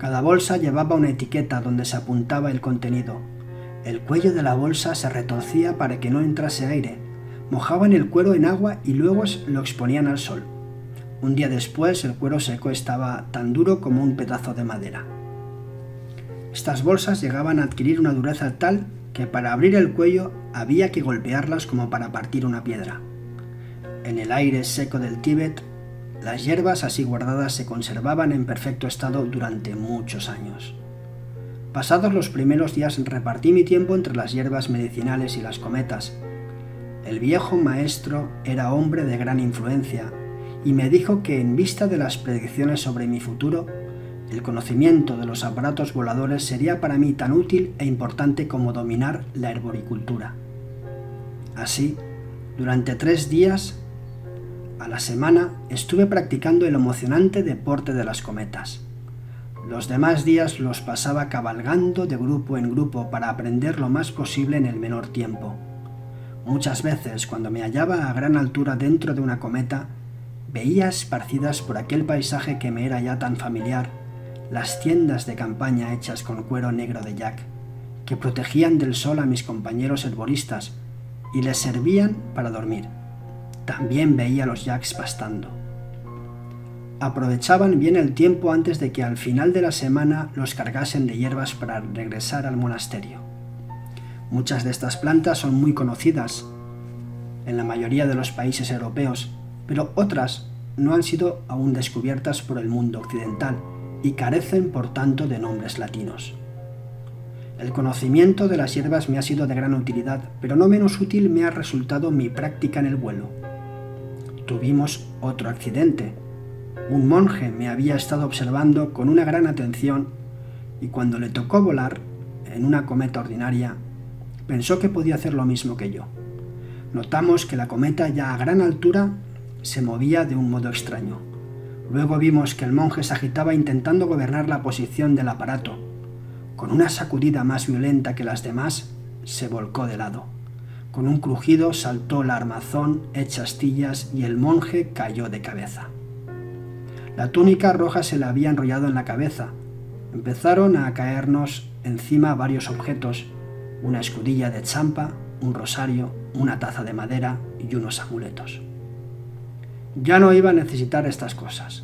Cada bolsa llevaba una etiqueta donde se apuntaba el contenido. El cuello de la bolsa se retorcía para que no entrase aire. Mojaban el cuero en agua y luego lo exponían al sol. Un día después el cuero seco estaba tan duro como un pedazo de madera. Estas bolsas llegaban a adquirir una dureza tal que para abrir el cuello había que golpearlas como para partir una piedra. En el aire seco del Tíbet, las hierbas así guardadas se conservaban en perfecto estado durante muchos años. Pasados los primeros días repartí mi tiempo entre las hierbas medicinales y las cometas. El viejo maestro era hombre de gran influencia y me dijo que en vista de las predicciones sobre mi futuro, el conocimiento de los aparatos voladores sería para mí tan útil e importante como dominar la herboricultura. Así, durante 3 días a la semana estuve practicando el emocionante deporte de las cometas. Los demás días los pasaba cabalgando de grupo en grupo para aprender lo más posible en el menor tiempo. Muchas veces, cuando me hallaba a gran altura dentro de una cometa, veía esparcidas por aquel paisaje que me era ya tan familiar, las tiendas de campaña hechas con cuero negro de yak, que protegían del sol a mis compañeros herboristas y les servían para dormir. También veía los yaks pastando. Aprovechaban bien el tiempo antes de que al final de la semana los cargasen de hierbas para regresar al monasterio. Muchas de estas plantas son muy conocidas en la mayoría de los países europeos, pero otras no han sido aún descubiertas por el mundo occidental y carecen por tanto de nombres latinos. El conocimiento de las hierbas me ha sido de gran utilidad, pero no menos útil me ha resultado mi práctica en el vuelo. Tuvimos otro accidente. Un monje me había estado observando con una gran atención y cuando le tocó volar en una cometa ordinaria, pensó que podía hacer lo mismo que yo. Notamos que la cometa ya a gran altura se movía de un modo extraño. Luego vimos que el monje se agitaba intentando gobernar la posición del aparato. Con una sacudida más violenta que las demás, se volcó de lado. Con un crujido saltó el armazón hecha astillas y el monje cayó de cabeza. La túnica roja se le había enrollado en la cabeza. Empezaron a caernos encima varios objetos, una escudilla de champa, un rosario, una taza de madera y unos amuletos. Ya no iba a necesitar estas cosas.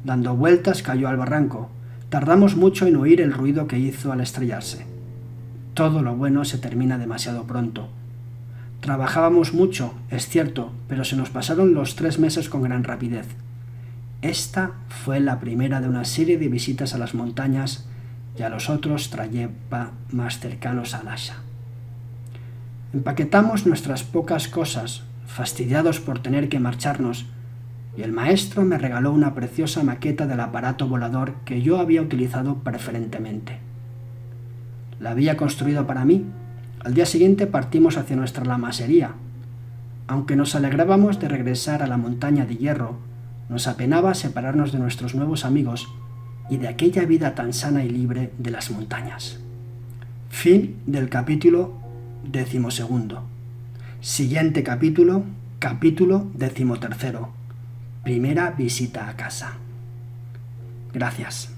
Dando vueltas cayó al barranco. Tardamos mucho en oír el ruido que hizo al estrellarse. Todo lo bueno se termina demasiado pronto. Trabajábamos mucho, es cierto, pero se nos pasaron los 3 meses con gran rapidez. Esta fue la primera de una serie de visitas a las montañas y a los otros trayectos más cercanos a Lhasa. Empaquetamos nuestras pocas cosas, fastidiados por tener que marcharnos, y el maestro me regaló una preciosa maqueta del aparato volador que yo había utilizado preferentemente. La había construido para mí. Al día siguiente partimos hacia nuestra lamasería. Aunque nos alegrábamos de regresar a la montaña de hierro, nos apenaba separarnos de nuestros nuevos amigos y de aquella vida tan sana y libre de las montañas. Fin del capítulo 12. Siguiente capítulo 13. Primera visita a casa. Gracias.